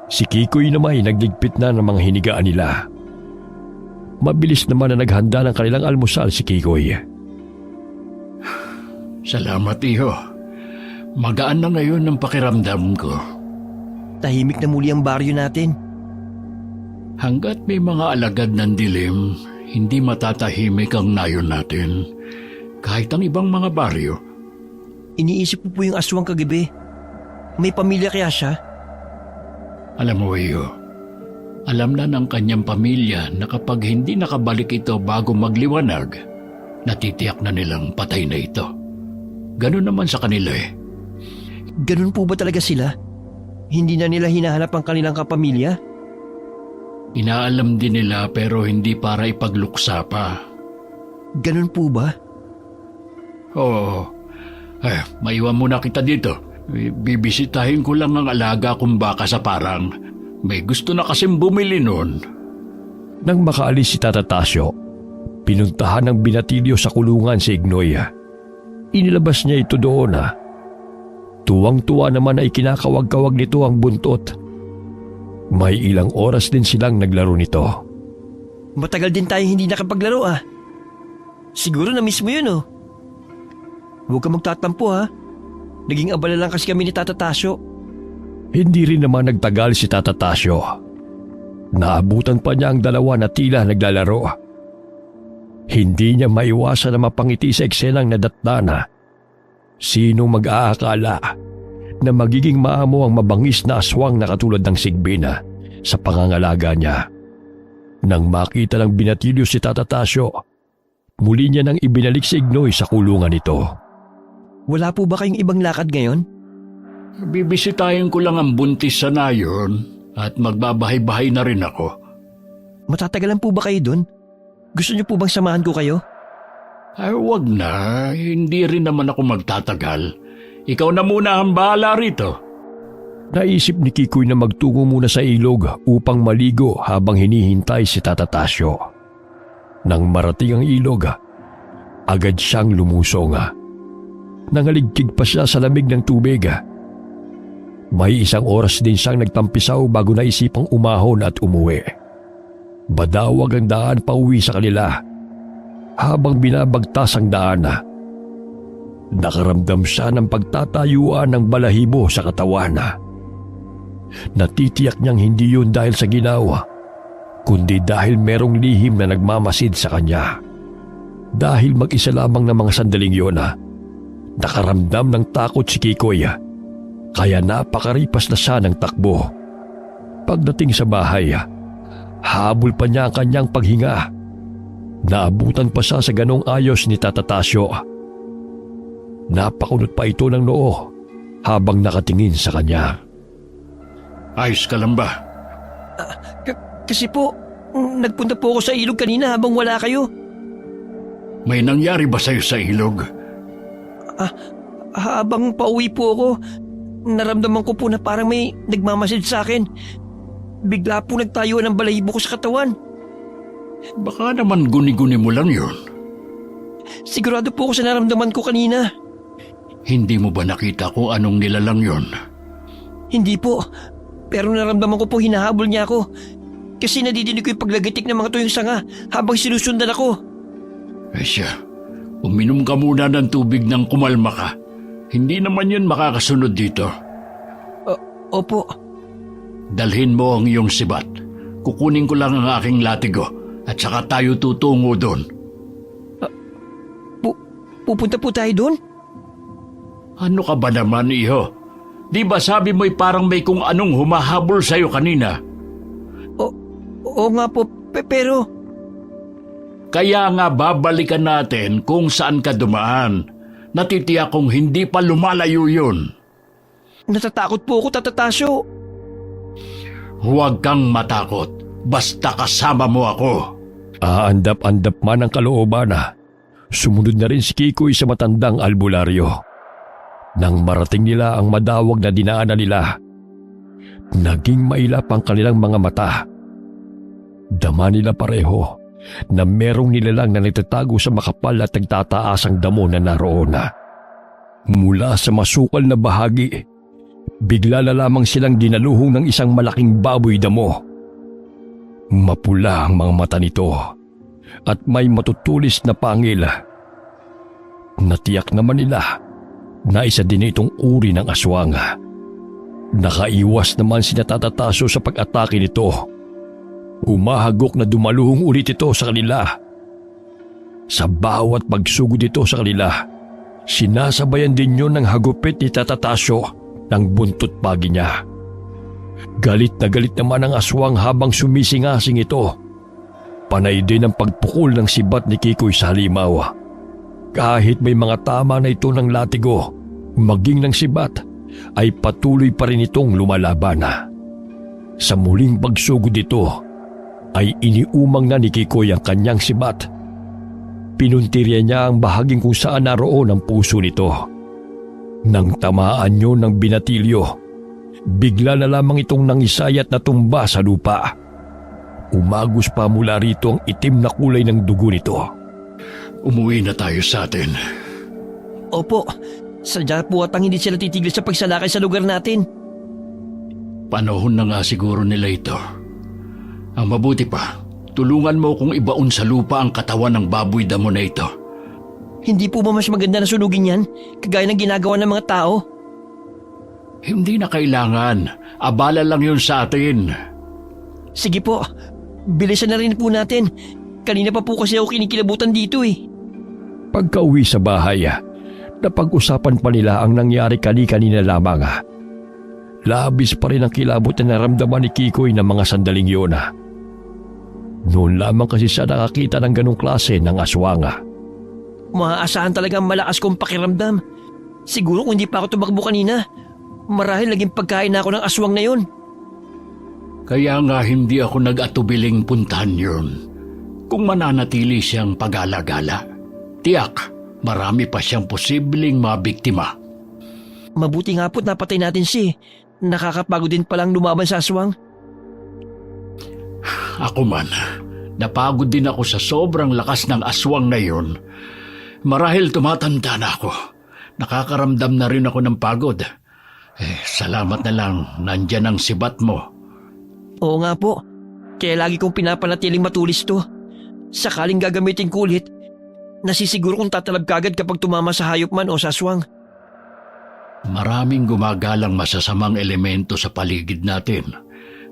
Si Kikoy naman ay nagligpit na ng mga hinigaan nila. Mabilis naman na naghanda ng kanilang almusal si Kikoy. Salamat, iho. Magaan na ngayon ang pakiramdam ko. Tahimik na muli ang baryo natin. Hanggat may mga alagad ng dilim, hindi matatahimik ang nayon natin. Kahit ang ibang mga baryo. Iniisip ko po yung aswang kagabi. May pamilya kaya siya? Alam mo, iyo, alam na ng kanyang pamilya na kapag hindi nakabalik ito bago magliwanag, natitiyak na nilang patay na ito. Ganun naman sa kanila eh. Ganun po ba talaga sila? Hindi na nila hinahanap ang kanilang kapamilya? Inaalam din nila pero hindi para ipagluksa pa. Ganun po ba? Oo. Maiwan muna kita dito. Bibisitahin ko lang ang alaga kong baka sa parang. May gusto na kasing bumili nun. Nang makaalis si Tata Tasyo, pinuntahan ng binatilyo sa kulungan si Ignoy. Inilabas niya ito doon. Tuwang-tuwa naman ay kinakawag-kawag nito ang buntot. May ilang oras din silang naglaro nito. Matagal din tayo hindi nakapaglaro Siguro na-miss mo yun Huwag ka magtatampo Naging abala lang kasi kami ni Tata Tasyo. Hindi rin naman nagtagal si Tata Tasyo. Naabutan pa niya ang dalawa na tila naglalaro. Hindi niya maiwasan na mapangiti sa eksenang nadatna na. Sino mag-aakala na magiging maamo ang mabangis na aswang na katulad ng Sigbina sa pangangalaga niya. Nang makita ng binatilyo si Tata Tasyo, muli niya nang ibinalik si Ignoy sa kulungan nito. Wala po ba kayong ibang lakad ngayon? Bibisitahin ko lang ang buntis sa nayon at magbabahay-bahay na rin ako. Matatagalan po ba kayo dun? Gusto niyo po bang samahan ko kayo? Ay, wag na. Hindi rin naman ako magtatagal. Ikaw na muna ang bahala rito. Naisip ni Kikoy na magtungo muna sa ilog upang maligo habang hinihintay si Tata Tasyo. Nang marating ang ilog, agad siyang lumusong. Nangaligkig pa siya sa lamig ng tubig. May isang oras din siyang nagtampisaw bago naisipang umahon at umuwi. Badawag ang daan pauwi sa kanila. Habang binabagtas ang daan, nakaramdam siya ng pagtatayuan ng balahibo sa katawan. Natitiyak niyang hindi yun dahil sa ginawa, kundi dahil merong lihim na nagmamasid sa kanya. Dahil mag-isa lamang ng mga sandaling yun, nakaramdam ng takot si Kikoy, kaya napakaripas na siya ng takbo. Pagdating sa bahay, habol pa niya ang kanyang paghinga. Naabutan pa siya sa ganong ayos ni Tata Tasyo. Napakunot pa ito ng noo habang nakatingin sa kanya. Ayos ka lang ba? Kasi po, nagpunta po ako sa ilog kanina habang wala kayo. May nangyari ba sa'yo sa ilog? Habang pauwi po ako, naramdaman ko po na parang may nagmamasid sa akin. Bigla po nagtayo ng balahibo ko sa katawan. Baka naman guni-guni mo lang yun. Sigurado po ako sa naramdaman ko kanina. Hindi mo ba nakita kung anong nilalang yun? Hindi po, pero naramdaman ko po hinahabol niya ako. Kasi nadidinig ko yung paglagatik ng mga tuyong sanga habang sinusundan ako. Siya, uminom ka muna ng tubig nang kumalma ka. Hindi naman yun makakasunod dito. Opo. Dalhin mo ang iyong sibat. Kukunin ko lang ang aking latigo at saka tayo tutungo doon. Pupunta po tayo doon? Ano ka ba naman, iho? Di ba sabi mo'y parang may kung anong humahabol sa'yo kanina? Oo nga po, Pero, Kaya nga babalikan natin kung saan ka dumaan. Natitiyak kong hindi pa lumalayo yun. natatakot po ako, Tata Tasyo. Huwag kang matakot. Basta kasama mo ako. Aandap-andap man ang kalooban sumunod na rin si Kikoy sa matandang albularyo. Nang marating nila ang madawag na dinaanan nila, naging mailap ang kanilang mga mata. Dama nila pareho na merong nilalang na nagtatago sa makapal at nagtataasang damo na naroon. Mula sa masukal na bahagi, bigla na lamang silang dinaluhong ng isang malaking baboy damo. Mapula ang mga mata nito at may matutulis na pangil. Natiyak naman nila na isa din itong uri ng aswang. Nakaiwas naman si Tata Tasyo sa pag-atake nito. Humahagok na dumaluhong ulit ito sa kanila. Sa bawat pagsugod ito sa kanila, sinasabayan din yun ng hagupit ni Tata Tasyo ng buntot pagi niya. Galit na galit naman ang aswang habang sumisingasing ito. Panay din ang pagpukol ng sibat ni Kikoy sa halimaw. Kahit may mga tama na ito ng latigo, maging ng sibat, ay patuloy pa rin itong lumalaban. Sa muling pagsugod ito, ay iniumang na ni Kikoy ang kanyang sibat. Pinuntirya niya ang bahaging kung saan naroon ang puso nito. Nang tamaan niyo ng binatilyo, bigla na lamang itong nangisay at natumba sa lupa. Umagos pa mula rito ang itim na kulay ng dugo nito. Umuwi na tayo sa atin. Opo, sadya po at hindi sila titigil sa pagsalakay sa lugar natin. Panahon na nga siguro nila ito. Ang mabuti pa, tulungan mo kung ibaon sa lupa ang katawan ng baboy damo na ito. Hindi po ba mas maganda na sunugin yan, kagaya ng ginagawa ng mga tao? Hindi na kailangan. Abala lang yun sa atin. Sige po, bilisan na rin po natin. Kanina pa po kasi ako kinikilabutan dito eh. Pagka-uwi sa bahay, napag-usapan pa nila ang nangyari kanina lamang. Labis pa rin ang kilabot na naramdaman ni Kikoy ng mga sandaling yun. Noon lamang kasi siya nakakita ng ganong klase ng aswang. Maaasahan talagang malakas kong pakiramdam. Siguro kung hindi pa ako tumakbo kanina, marahil naging pagkain na ako ng aswang na yun. Kaya nga hindi ako nag-atubiling puntahan yun. Kung mananatili siyang pag-alagala, tiyak, marami pa siyang posibleng mabiktima. Mabuti nga po't napatay natin siya. Nakakapagod din palang lumaban sa aswang. Ako man, napagod din ako sa sobrang lakas ng aswang na yun. Marahil tumatanda na ako. Nakakaramdam na rin ako ng pagod. Salamat na lang, nandyan ang sibat mo. Oo nga po, kaya lagi kong pinapanatiling matulis to. Sakaling gagamitin ko ulit, nasisiguro kong tatalab kagad kapag tumama sa hayop man o sa aswang. Maraming gumagalang masasamang elemento sa paligid natin.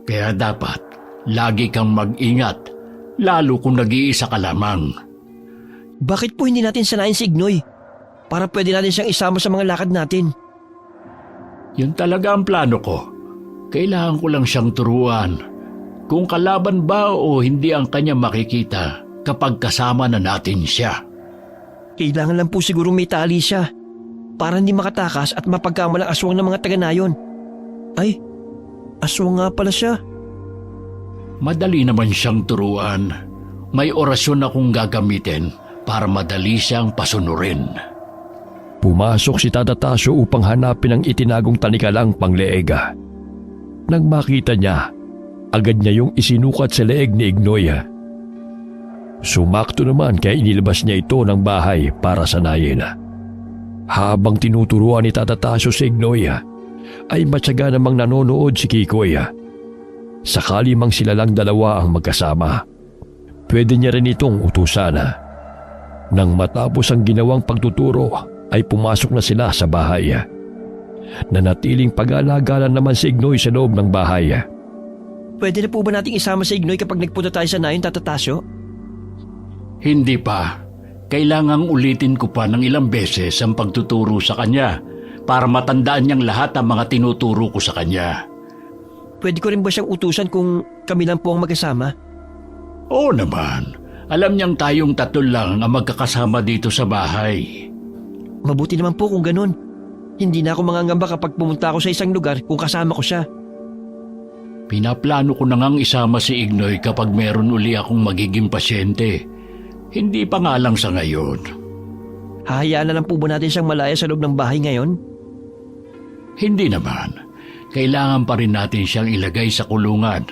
Kaya dapat, lagi kang mag-ingat, lalo kung nag-iisa ka lamang. Bakit po hindi natin sanayin si Ignoy? Para pwede natin siyang isama sa mga lakad natin. Yun talaga ang plano ko. Kailangan ko lang siyang turuan. Kung kalaban ba o hindi ang kanya makikita kapag kasama na natin siya. Kailangan lang po siguro may tali siya para hindi makatakas at mapagkamalang aswang ng mga taga-nayon. Ay, aswang nga pala siya. Madali naman siyang turuan. May orasyon akong gagamitin para madali siyang pasunurin. Pumasok si Tata Tasyo upang hanapin ang itinagong tanikalang pangleeg. Nang makita niya, agad niya yung isinukat sa leeg ni Ignoy. Sumakto naman kaya inilabas niya ito ng bahay para sanayin. Habang tinuturuan ni Tata Tasyo si Ignoy, ay matyaga namang nanonood si Kikoy. Sakali mang sila lang dalawa ang magkasama, pwede niya rin itong utusan. Nang matapos ang ginawang pagtuturo, ay pumasok na sila sa bahay. Nanatiling pag-alagalan naman si Ignoy sa loob ng bahay. Pwede na po ba nating isama si Ignoy kapag nagpunta tayo sa nayon, Tata Tasyo? Hindi pa. Kailangang ulitin ko pa ng ilang beses ang pagtuturo sa kanya para matandaan niyang lahat ang mga tinuturo ko sa kanya. Pwede ko rin ba siyang utusan kung kami lang po ang magkasama? Oo naman. Alam niyang tayong tatlo lang ang magkakasama dito sa bahay. Mabuti naman po kung ganun. Hindi na ako mangangamba kapag pumunta ako sa isang lugar kung kasama ko siya. Pinaplano ko na ngang isama si Ignoy kapag meron uli akong magiging pasyente. Hindi pa nga lang sa ngayon. Hahayaan na lang po ba natin siyang malaya sa loob ng bahay ngayon? Hindi naman. Kailangan pa rin natin siyang ilagay sa kulungan.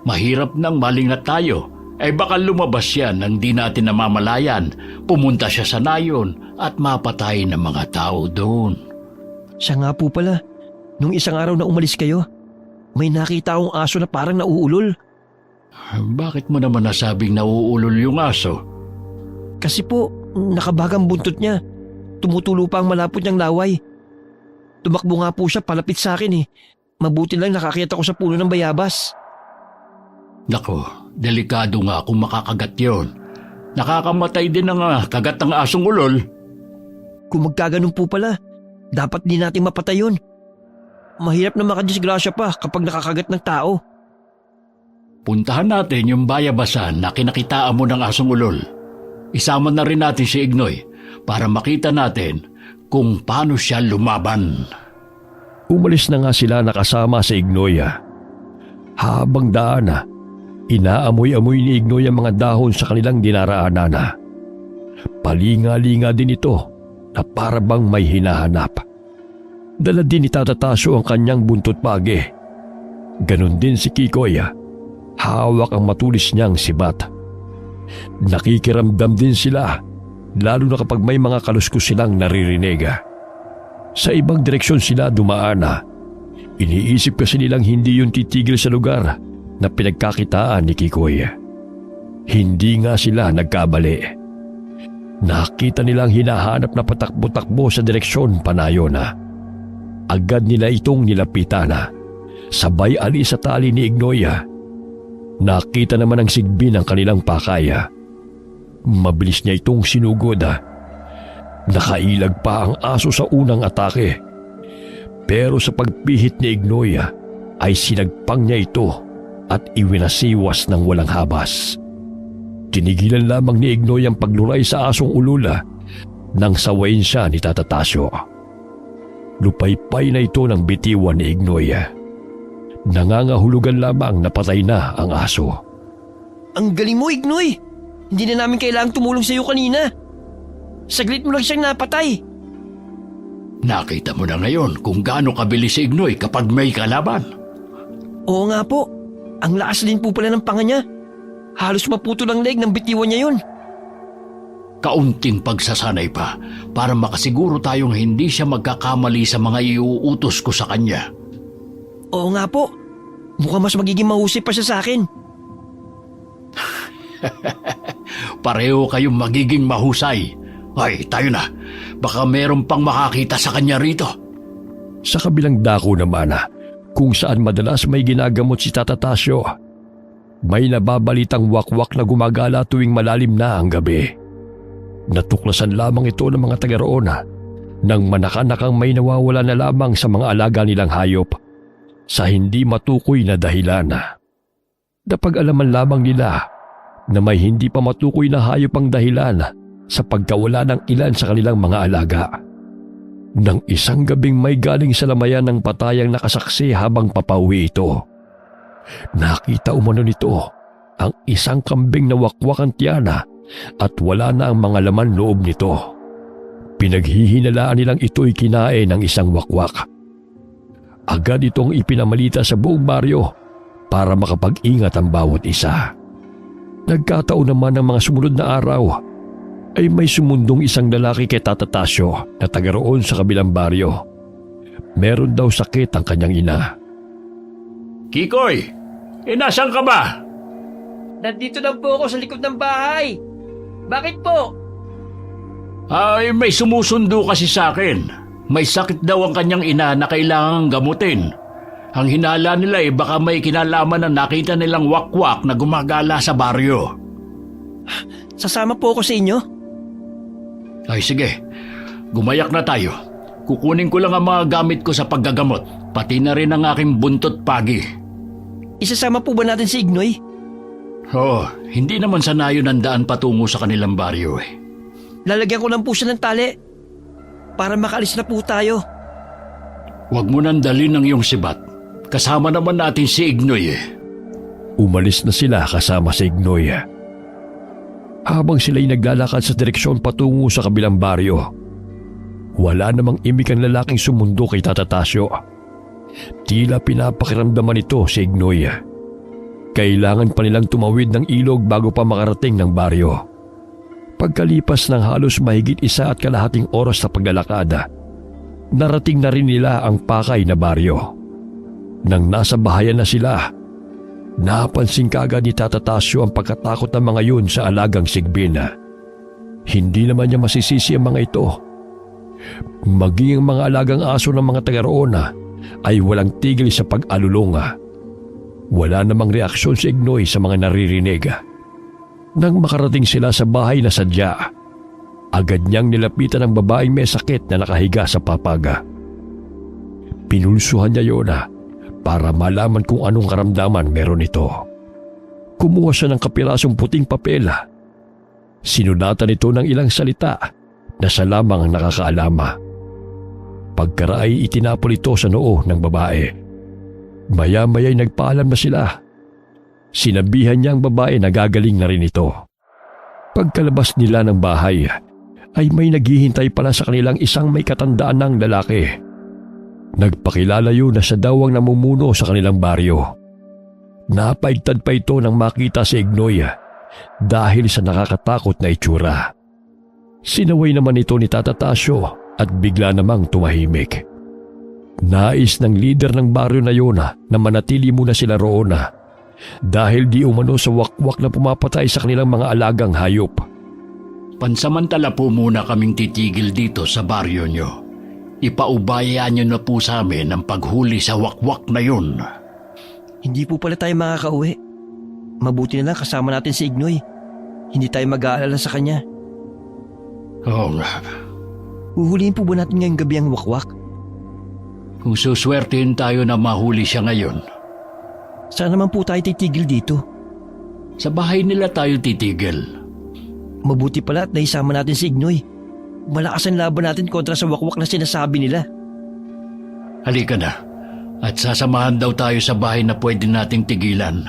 Mahirap nang malingat tayo. Baka lumabas yan nang di natin namamalayan. Pumunta siya sa nayon at mapatay ng mga tao doon. Siya nga po pala. Nung isang araw na umalis kayo, may nakita akong aso na parang nauulol. Bakit mo naman nasabing nauulol yung aso? Kasi po, nakabagang buntot niya. Tumutulo pa ang malapot niyang laway. Tumakbo nga po siya palapit sa akin eh. Mabuti lang nakakita ko sa puno ng bayabas. Nako, delikado nga kung makakagat yon. Nakakamatay din ang kagat ng asong ulol. Kung magkaganon po pala, dapat din natin mapatay yun. Mahirap na makadisgrasya pa kapag nakakagat ng tao. Puntahan natin yung bayabasan na kinakitaan mo ng asong ulol. Isama na rin natin si Ignoy para makita natin kung paano siya lumaban. Umalis na nga sila nakasama sa Ignoya. Habang daan na, inaamoy-amoy ni Ignoy ang mga dahon sa kanilang dinaraanan. Palinga-linga din ito na para bang may hinahanap. Dala din ni Tata Tasyo ang kanyang buntot pagi. Ganon din si Kikoy. Hawak ang matulis niyang sibat. Nakikiramdam din sila, lalo na kapag may mga kaluskos silang naririnig. Sa ibang direksyon sila dumaan. Iniisip kasi nilang hindi yun titigil sa lugar na pinagkakitaan ni Kikoy. Hindi nga sila nagkabali. Nakita nilang hinahanap na patakbo-takbo sa direksyon panayon. Agad nila itong nilapitan. Sabay alis sa tali ni Ignoy. Nakita naman ang sigbi ng kanilang pakay. Mabilis niya itong sinugod. Nakailag pa ang aso sa unang atake. Pero sa pagpihit ni Ignoy ay sinagpang niya ito at iwinasiwas ng walang habas. Tinigilan lamang ni Ignoy ang pagluray sa asong ulula nang sawayin siya ni Tata Tasyo. Lupaypay na ito ng bitiwan ni Ignoy. Nangangahulugan lamang na patay na ang aso. Ang galing mo, Ignoy! Hindi na namin kailangang tumulong sa iyo kanina. Saglit mo lang siyang napatay. Nakita mo na ngayon kung gaano kabilis si Ignoy kapag may kalaban. Oo nga po. Ang lakas din po pala ng panga niya. Halos maputol ang leg ng bitiwan niya yun. Kaunting pagsasanay pa para makasiguro tayong hindi siya magkakamali sa mga iuutos ko sa kanya. Oo nga po. Mukhang mas magiging mahusay pa siya sa akin. Pareho kayong magiging mahusay. Ay, tayo na. Baka meron pang makakita sa kanya rito. Sa kabilang dako naman, kung saan madalas may ginagamot si Tata Tasyo, may nababalitang wakwak na gumagala tuwing malalim na ang gabi. Natuklasan lamang ito ng mga taga roon nang manakanakang may nawawala na lamang sa mga alaga nilang hayop sa hindi matukoy na dahilan. Napag-alaman lamang nila na may hindi pa matukoy na hayop ang dahilan sa pagkawala ng ilan sa kanilang mga alaga. Nang isang gabing may galing sa lamayan ng patayang nakasaksi habang papauwi ito, nakita umano nito ang isang kambing na wakwak ang tiyana at wala na ang mga laman loob nito. Pinaghihinalaan nilang ito'y kinain ng isang wakwak. Agad itong ipinamalita sa buong baryo para makapag-ingat ang bawat isa. Nagkataon naman ng mga sumunod na araw ay may sumundong isang lalaki kay Tata Tasyo na taga roon sa kabilang baryo. Meron daw sakit ang kanyang ina. Kikoy, nasaan ka ba? Nandito lang po ako sa likod ng bahay. Bakit po? Ay, may sumusundo kasi sa akin. May sakit daw ang kanyang ina na kailangang gamutin. Ang hinala nila baka may kinalaman na nakita nilang wakwak na gumagala sa baryo. Sasama po ako sa inyo? Ay sige, gumayak na tayo. Kukunin ko lang ang mga gamit ko sa paggagamot, pati na rin ang aking buntot pagi. Isasama po ba natin si Ignoy? Oo, hindi naman sanayon ang daan patungo sa kanilang baryo eh. Lalagyan ko lang po siya ng tali para makaalis na po tayo. Huwag mo nang dalhin ang iyong sibat. Kasama naman natin si Ignoy eh. Umalis na sila kasama si Ignoy. Habang sila'y naglalakad sa direksyon patungo sa kabilang baryo, wala namang imik ang lalaking sumundo kay Tata Tasyo. Tila pinapakiramdaman ito si Ignoy. Kailangan pa nilang tumawid ng ilog bago pa makarating ng baryo. Pagkalipas ng halos mahigit 1.5 oras na paglalakad, narating na rin nila ang pakay na baryo. Nang nasa bahayan na sila, napansin kaagad ni Tata Tasyo ang pagkatakot ng mga yun sa alagang sigbin. Hindi naman niya masisisi ang mga ito. Maging ang mga alagang aso ng mga taga roon ay walang tigil sa pag-alulunga. Wala namang reaksyon si Ignoy sa mga naririnig. Nang makarating sila sa bahay na sadya, agad niyang nilapitan ang babaeng may sakit na nakahiga sa papaga. Pinulsuhan niya yun para malaman kung anong karamdaman meron ito. Kumuha siya ng kapirasong puting papel. Sinulatan ito ng ilang salita na siya lamang ang nakakaalama. Pagkaraay itinapon ito sa noo ng babae. Maya-maya'y nagpaalam na sila. Sinabihan niya ang babae na gagaling na rin ito. Pagkalabas nila ng bahay, ay may naghihintay pala sa kanilang isang may katandaan ng lalaki. Nagpakilala yun na siya daw ang namumuno sa kanilang baryo. Napaigtad pa ito nang makita si Ignoy dahil sa nakakatakot na itsura. Sinaway naman ito ni Tata Tasyo at bigla namang tumahimik. Nais ng lider ng baryo na yun na manatili muna sila roon dahil di umano sa wakwak na pumapatay sa kanilang mga alagang hayop. Pansamantala po muna kaming titigil dito sa baryo nyo. Ipaubayaan nyo na po sa amin ang paghuli sa wakwak na yun. Hindi po pala tayo makakauwi. Mabuti na lang kasama natin si Ignoy. Hindi tayo mag-aalala sa kanya. Oo nga. Huhulihin po ba natin ngayong gabi ang wakwak? Kung suswertehin tayo na mahuli siya ngayon, Saan naman po tayo titigil dito? sa bahay nila tayo titigil. Mabuti pala at naisama natin si Ignoy. Malakas ang laban natin kontra sa wakwak na sinasabi nila. Halika na. At sasamahan daw tayo sa bahay na pwede nating tigilan.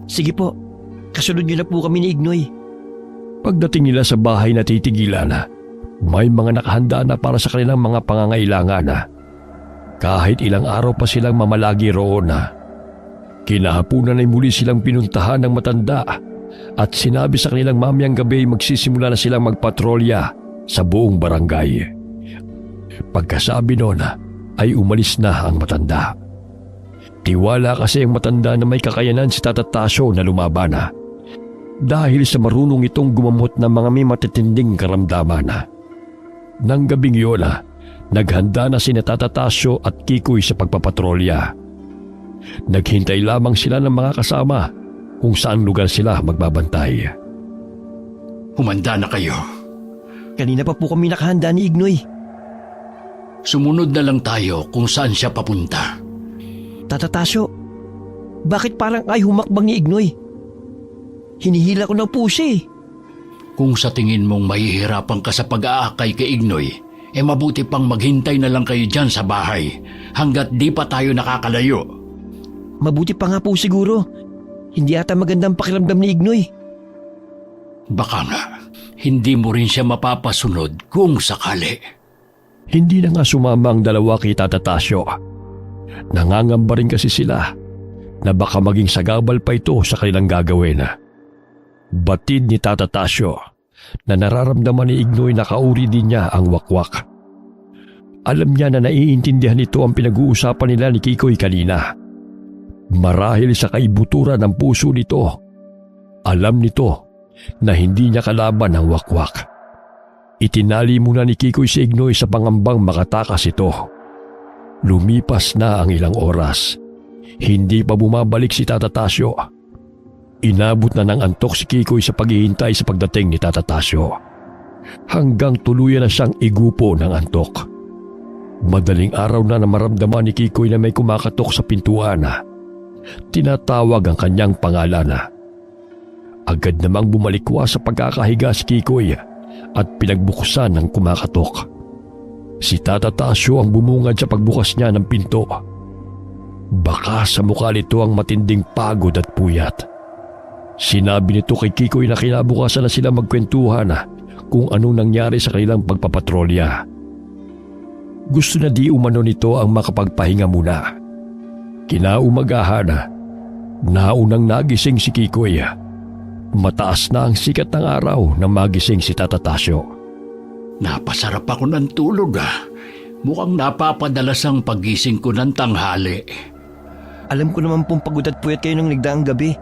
Sige po, kasunod niyo na po kami ni Ignoy. Pagdating nila sa bahay na titigilan, may mga nakahanda na para sa kanilang mga pangangailangan. Kahit ilang araw pa silang mamalagi roon. Kinahapunan ay muli silang pinuntahan ng matanda at sinabi sa kanilang mamayang gabi magsisimula na silang magpatrolya sa buong barangay. Pagkasabi noon ay umalis na ang matanda. Tiwala kasi ang matanda na may kakayanan si Tata Tasyo na lumaban dahil sa marunong itong gumamot ng mga may matitinding karamdaman. Nang gabing yun, naghanda na sina Tata Tasyo at Kikoy sa pagpapatrolya. Naghintay lamang sila ng mga kasama kung saan lugar sila magbabantay. Humanda na kayo. Kanina pa po kami nakahanda ni Ignoy. Sumunod na lang tayo kung saan siya papunta. Tata Tasyo, bakit parang ay humakbang ni Ignoy? Hinihila ko na po siya eh. Kung sa tingin mong mahihirapan ka sa pag-aakay kay Ignoy, mabuti pang maghintay na lang kayo dyan sa bahay hanggat di pa tayo nakakalayo. Mabuti pa nga po siguro. Hindi ata magandang pakiramdam ni Ignoy. Baka nga, hindi mo rin siya mapapasunod kung sakali. Hindi na nga sumama ang dalawa kay Tata Tasyo. Nangangamba rin kasi sila na baka maging sagabal pa ito sa kanilang gagawin. Batid ni Tata Tasyo na nararamdaman ni Ignoy na kauri din niya ang wakwak. Alam niya na naiintindihan nito ang pinag-uusapan nila ni Kikoy kanina. Marahil sa kaibuturan ng puso nito, alam nito na hindi niya kalaban ang wakwak. Itinali muna ni Kikoy si Ignoy sa pangambang makatakas ito. Lumipas na ang ilang oras. Hindi pa bumabalik si Tata Tasyo. Inabot na ng antok si Kikoy sa paghihintay sa pagdating ni Tata Tasyo. Hanggang tuluyan na siyang igupo ng antok. Madaling araw na maramdaman ni Kikoy na may kumakatok sa pintuan. Tinatawag ang kanyang pangalan. Agad namang bumalikwa sa pagkakahiga si Kikoy at pinagbuksan ng kumakatok. Si Tata Tasyo ang bumungad sa pagbukas niya ng pinto. Baka sa mukha nito ang matinding pagod at puyat. Sinabi nito kay Kikoy na kinabukasan na sila magkwentuhan kung anong nangyari sa kanilang pagpapatrolya. Gusto na di umano nito ang makapagpahinga muna. Kinaumagahan, naunang nagising si Kikoy. Mataas na ang sikat ng araw nang magising si Tata Tasyo. Napasarap ako ng tulog. Mukhang napapadalas ang pagising ko ng tanghali. Alam ko naman pong pagod at puyat kayo ng nagdaang gabi.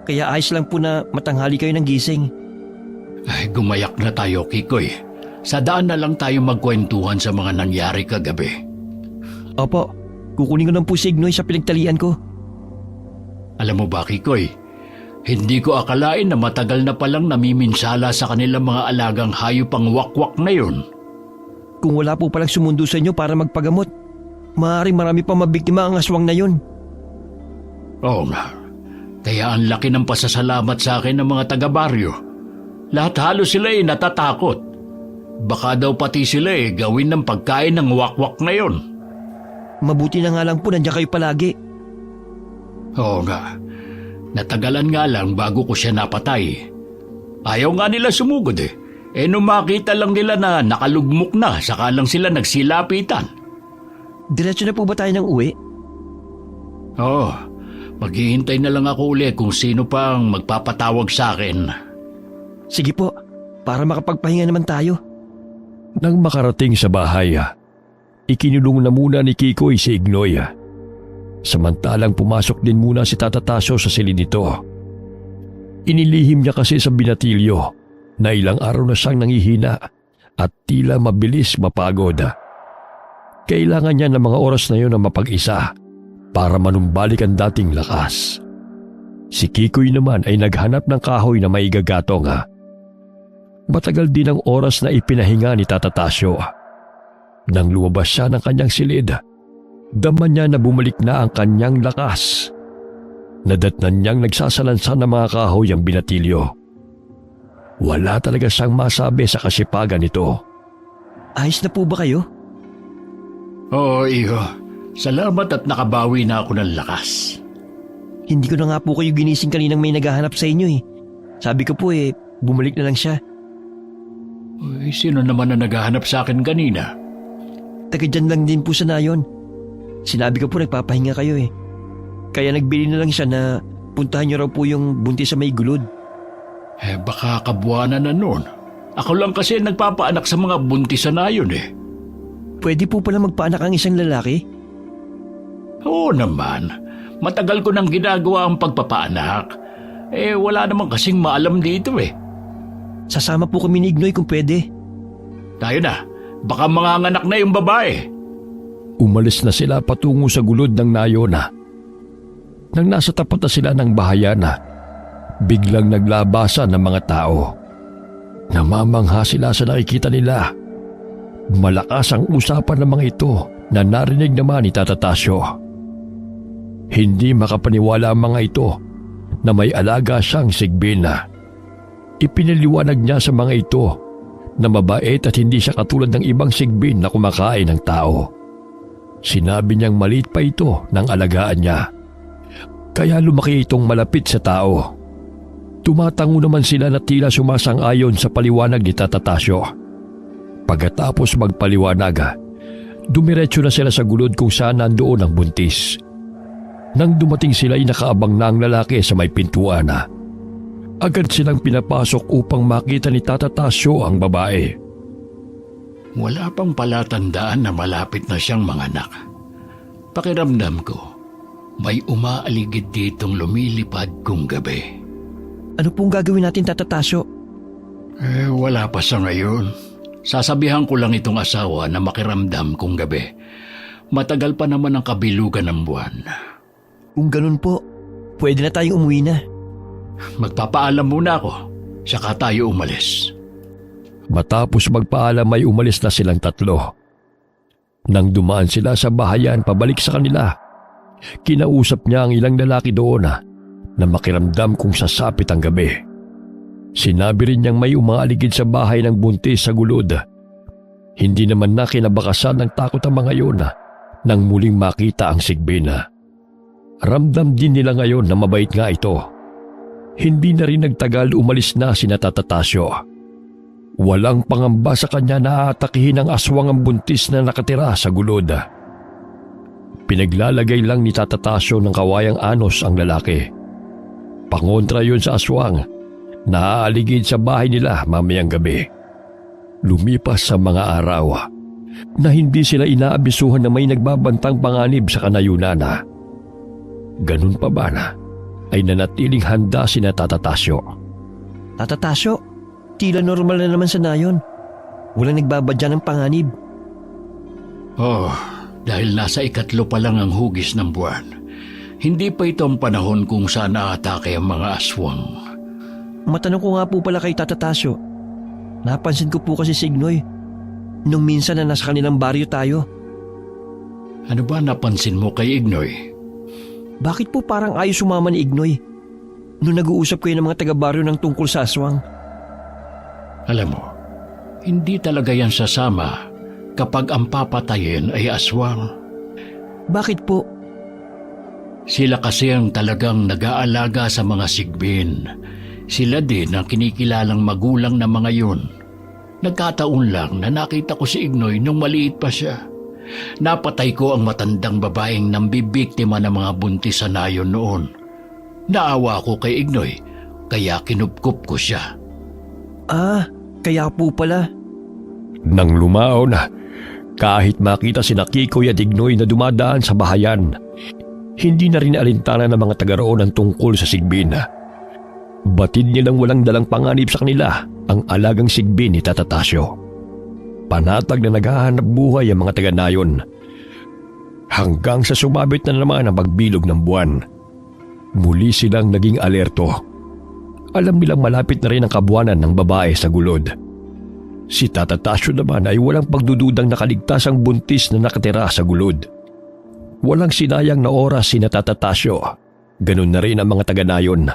Kaya ayos lang po na matanghali kayo ng gising. Ay, gumayak na tayo, Kikoy. Sa daan na lang tayo magkwentuhan sa mga nangyari kagabi. Opo, kukunin ko lang po si Ignoy sa pinagtalian ko. Alam mo ba, Kikoy, hindi ko akalain na matagal na palang namiminsala sa kanilang mga alagang hayop ang wakwak na yun. Kung wala po palang sumundo sa inyo para magpagamot, maaaring marami pa mabiktima ang aswang na yun. Oo nga. Kaya ang laki ng pasasalamat sa akin ng mga taga-baryo. Lahat halos sila natatakot. Baka daw pati sila gawin ng pagkain ng wakwak na yun. Mabuti na nga lang po nandiyan kayo palagi. Oo nga. Natagalan nga lang bago ko siya napatay. Ayaw nga nila sumugod nung makita lang nila na nakalugmok na, saka lang sila nagsilapitan. Diretso na po ba tayo ng uwi? Oo. Maghihintay na lang ako uli kung sino pang magpapatawag sa akin. Sige po, para makapagpahinga naman tayo. Nang makarating sa bahay, ikinulong na muna ni Kikoy si Ignoy. Samantalang pumasok din muna si Tata Tasyo sa silid nito. Inilihim niya kasi sa binatilyo na ilang araw na siyang nangihina at tila mabilis mapagod. Kailangan niya ng mga oras na yun na mapag-isa para manumbalik ang dating lakas. Si Kikoy naman ay naghanap ng kahoy na may gagatong. Matagal din ang oras na ipinahinga ni Tata Tasyo. Nang lumabas siya ng kanyang silid, daman niya na bumalik na ang kanyang lakas. Nadatnan niyang nagsasalansan ng mga kahoy ang binatilyo. Wala talaga siyang masabi sa kasipagan nito. Ayos na po ba kayo? Oo, iho. Salamat at nakabawi na ako ng lakas. Hindi ko na nga po kayo ginising kaninang may naghahanap sa inyo Sabi ko po bumalik na lang siya. Uy, sino naman na naghahanap sa akin kanina? Taga dyan lang din po sa nayon. Sinabi ko po nagpapahinga kayo Kaya nagbili na lang siya na puntahan niyo raw po yung buntis sa may gulod. Baka kabuwanan na nun. Ako lang kasi nagpapaanak sa mga buntis na yun Pwede po pala magpaanak ang isang lalaki? Oo naman. Matagal ko nang ginagawa ang pagpapaanak. Wala naman kasing maalam dito Sasama po kami ni Ignoy kung pwede. Tayo na. Baka manganganak na yung babae. Umalis na sila patungo sa gulod ng nayona. Nang nasa tapat na sila ng bahayana, biglang naglabasan ng mga tao. Namamangha sila sa nakikita nila. Malakas ang usapan ng mga ito na narinig naman ni Tata Tasyo. Hindi makapaniwala ang mga ito na may alaga siyang sigbina. Ipinaliwanag niya sa mga ito na mabait at hindi siya katulad ng ibang sigbin na kumakain ng tao. Sinabi niyang maliit pa ito ng alagaan niya. Kaya lumaki itong malapit sa tao. Tumatango naman sila na tila sumasang-ayon sa paliwanag ni Tata Tasyo. Pagkatapos magpaliwanag, dumiretso na sila sa gulod kung saan nandoon ang buntis. Nang dumating sila ay nakaabang na ang lalaki sa may pintuan. Agad silang pinapasok upang makita ni Tata Tasyo ang babae. Wala pang palatandaan na malapit na siyang manganak. Pakiramdam ko, may umaaligid ditong lumilipad kung gabi. Ano pong gagawin natin, Tata Tasyo? Wala pa sa ngayon. Sasabihan ko lang itong asawa na makiramdam kung gabi. Matagal pa naman ang kabilugan ng buwan. Kung ganun po, pwede na tayong umuwi na. Magpapaalam muna ako, saka tayo umalis. Matapos magpaalam ay umalis na silang tatlo. Nang dumaan sila sa bahayan pabalik sa kanila, kinausap niya ang ilang lalaki doon na makiramdam kung sasapit ang gabi. Sinabi rin niyang may umaaligid sa bahay ng buntis sa gulod. Hindi naman na kinabakasan ng takot ang mga yun nang muling makita ang sigbin. Ramdam din nila ngayon na mabait nga ito. Hindi na rin nagtagal umalis na sina Tata Tasyo. Walang pangamba sa kanya na aatakihin ang aswang ang buntis na nakatira sa gulod. Pinaglalagay lang ni Tata Tasyo ng kawayang anos ang lalaki. Pangontra yun sa aswang na aaligid sa bahay nila mamayang gabi. Lumipas sa mga araw na hindi sila inaabisuhan na may nagbabantang panganib sa kanayunan. Ganun pa ba na ay nanatiling handa sina Tata Tasyo. Tata Tasyo, tila normal na naman sa nayon. Walang nagbabadya ng panganib. Oh, dahil nasa 3 pa lang ang hugis ng buwan. Hindi pa ito ang panahon kung saan naatake ang mga aswang. Matanong ko nga po pala kay Tata Tasyo. Napansin ko po kasi si Ignoy nung minsan na nasa kanilang baryo tayo. Ano ba napansin mo kay Ignoy? Bakit po parang ayaw sumama ni Ignoy nung nag-uusap kayo ng mga taga-baryo ng tungkol sa aswang? Alam mo, hindi talaga yan sasama kapag ang papatayin ay aswang. Bakit po? Sila kasi ang talagang nag-aalaga sa mga sigbin. Sila din ang kinikilalang magulang ng mga yun. Nagkataon lang na nakita ko si Ignoy nung maliit pa siya. Napatay ko ang matandang babaeng nambibiktima ng mga buntis sa nayon noon. Naawa ko kay Ignoy, kaya kinupkup ko siya. Ah, kaya po pala. Nang lumao na, kahit makita sina Kikoy at Ignoy na dumadaan sa bahayan, hindi na rin alintana ng mga taga roon ang tungkol sa sigbin. Batid nilang walang dalang panganib sa kanila ang alagang sigbin ni Tata Tasyo. Panatag na naghahanap buhay ang mga taga-nayon. Hanggang sa sumabit na naman ang pagbilog ng buwan. Muli silang naging alerto. Alam nilang malapit na rin ang kabuwanan ng babae sa gulod. Si Tata Tasyo naman ay walang pagdududang nakaligtas ang buntis na nakatira sa gulod. Walang sinayang na oras si Tata Tasyo. Ganun na rin ang mga taga-nayon.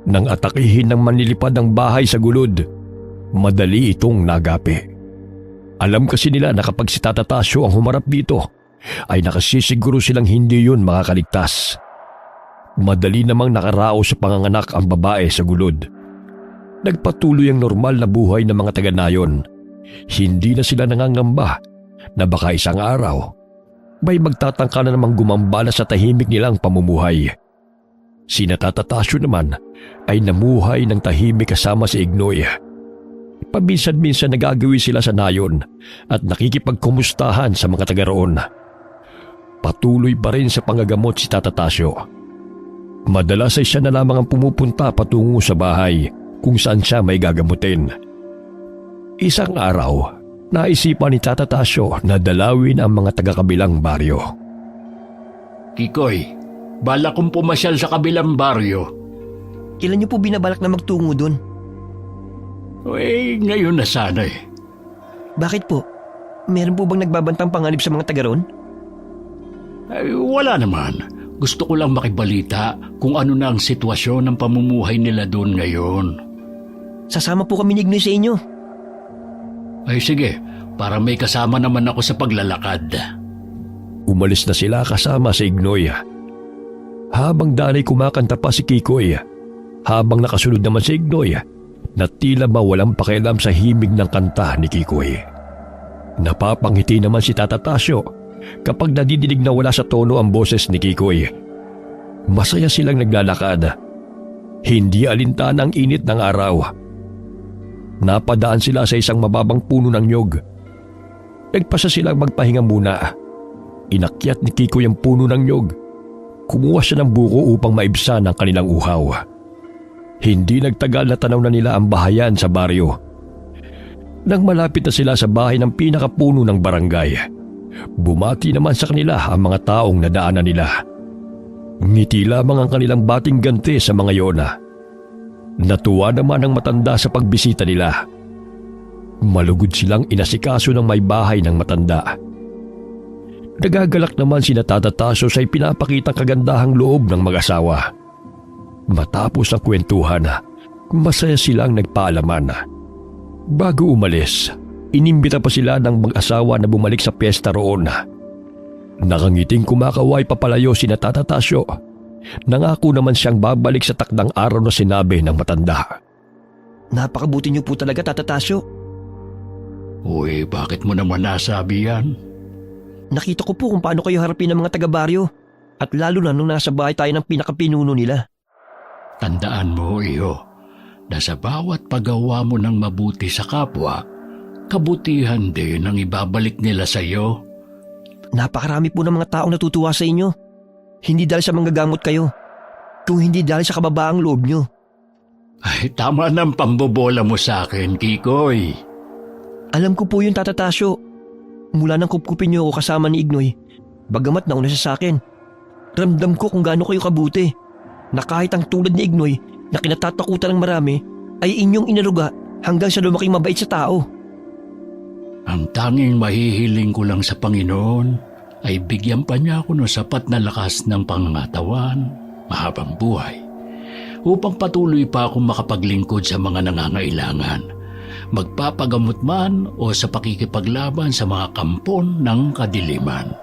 Nang atakihin ng manlilipad ang bahay sa gulod, madali itong nagapi. Alam kasi nila na kapag si Tata Tasyo ang humarap dito, ay nakasisiguro silang hindi yun makakaligtas. Madali namang nakarao sa panganganak ang babae sa gulod. Nagpatuloy ang normal na buhay ng mga taga-nayon. Hindi na sila nangangamba na baka isang araw, may magtatangka na namang gumambala sa tahimik nilang pamumuhay. Sina Tata Tasyo naman ay namuhay ng tahimik kasama si Ignoy. Paminsan-minsan nagagawi sila sa nayon at nakikipagkumustahan sa mga taga roon. Patuloy pa rin sa pangagamot si Tata Tasyo. Madalas ay siya na lamang ang pumupunta patungo sa bahay kung saan siya may gagamutin. Isang araw, naisipan ni Tata Tasyo na dalawin ang mga taga-kabilang baryo. Kikoy, bala kong pumasyal sa kabilang baryo. Kailan niyo po binabalak na magtungo doon? Ngayon na sana eh. Bakit po? Meron po bang nagbabantang panganib sa mga taga roon? Wala naman. Gusto ko lang makibalita kung ano na ang sitwasyon ng pamumuhay nila doon ngayon. Sasama po kami ni Ignoy sa inyo. Ay sige, para may kasama naman ako sa paglalakad. Umalis na sila kasama si Ignoy. Habang danay kumakanta pa si Kikoy, habang nakasunod naman si Ignoy, na tila mawalang pakialam sa himig ng kanta ni Kikoy. Napapangiti naman si Tata Tasyo kapag nadidinig na wala sa tono ang boses ni Kikoy. Masaya silang naglalakad. Hindi alintana ang init ng araw. Napadaan sila sa isang mababang puno ng nyog. Nagpasa silang magpahinga muna. Inakyat ni Kikoy ang puno ng nyog. Kumuha siya ng buko upang maibsan ang kanilang uhaw. Hindi nagtagal na tanaw na nila ang bahayan sa baryo. Nang malapit na sila sa bahay ng pinakapuno ng barangay, bumati naman sa kanila ang mga taong nadaanan nila. Ngiti lamang ang kanilang bating ganti sa mga yona. Natuwa naman ang matanda sa pagbisita nila. Malugod silang inasikaso ng may bahay ng matanda. Nagagalak naman sina Tata Tasyo sa ipinapakitang kagandahang loob ng mag-asawa. Matapos ang kwentuhan, masaya silang nagpaalaman. Bago umalis, inimbita pa sila ng mag-asawa na bumalik sa piyesta roon. Nakangiting kumakaway papalayo sina Tata Tasyo. Nangako naman siyang babalik sa takdang araw na sinabi ng matanda. Napakabuti niyo po talaga, Tata Tasyo. Uy, bakit mo naman nasabi yan? Nakita ko po kung paano kayo harapin ng mga taga-baryo. At lalo na nung nasa bahay tayo ng pinakapinuno nila. Tandaan mo, iyo, na sa bawat paggawa mo ng mabuti sa kapwa, kabutihan din ang ibabalik nila sa iyo. Napakarami po ng mga taong natutuwa sa inyo. Hindi dahil sa manggagamot kayo, kung hindi dahil sa kababaang loob nyo. Ay, tama ng pambobola mo sa akin, Kikoy. Alam ko po yun, Tata Tasyo. Mula nang kupkupin niyo ako kasama ni Ignoy, bagamat nauna siya sa akin, ramdam ko kung gaano kayo kabuti, na kahit ang tulad ni Ignoy na kinatatakutan ng marami ay inyong inaruga hanggang sa lumaking mabait sa tao. Ang tanging mahihiling ko lang sa Panginoon ay bigyan pa niya ako ng sapat na lakas ng pangangatawan, mahabang buhay, upang patuloy pa akong makapaglingkod sa mga nangangailangan, magpapagamot man o sa pakikipaglaban sa mga kampon ng kadiliman.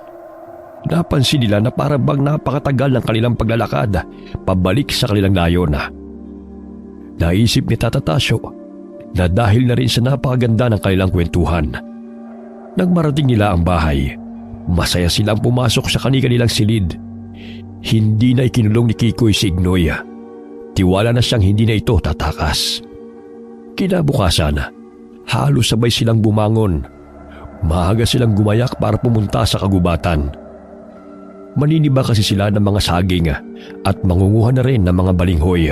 Napansin nila na para bang napakatagal ng kanilang paglalakad pabalik sa kanilang layon. Naisip ni Tata Tasyo na dahil na rin sa napakaganda ng kanilang kwentuhan. Nang marating nila ang bahay, masaya silang pumasok sa kanilang silid. Hindi na ikinulong ni Kikoy si Ignoy. Tiwala na siyang hindi na ito tatakas. Kinabukasan, halos sabay silang bumangon. Maaga silang gumayak para pumunta sa kagubatan. Maniniba kasi sila ng mga saging at mangunguha na rin ng mga balinghoy.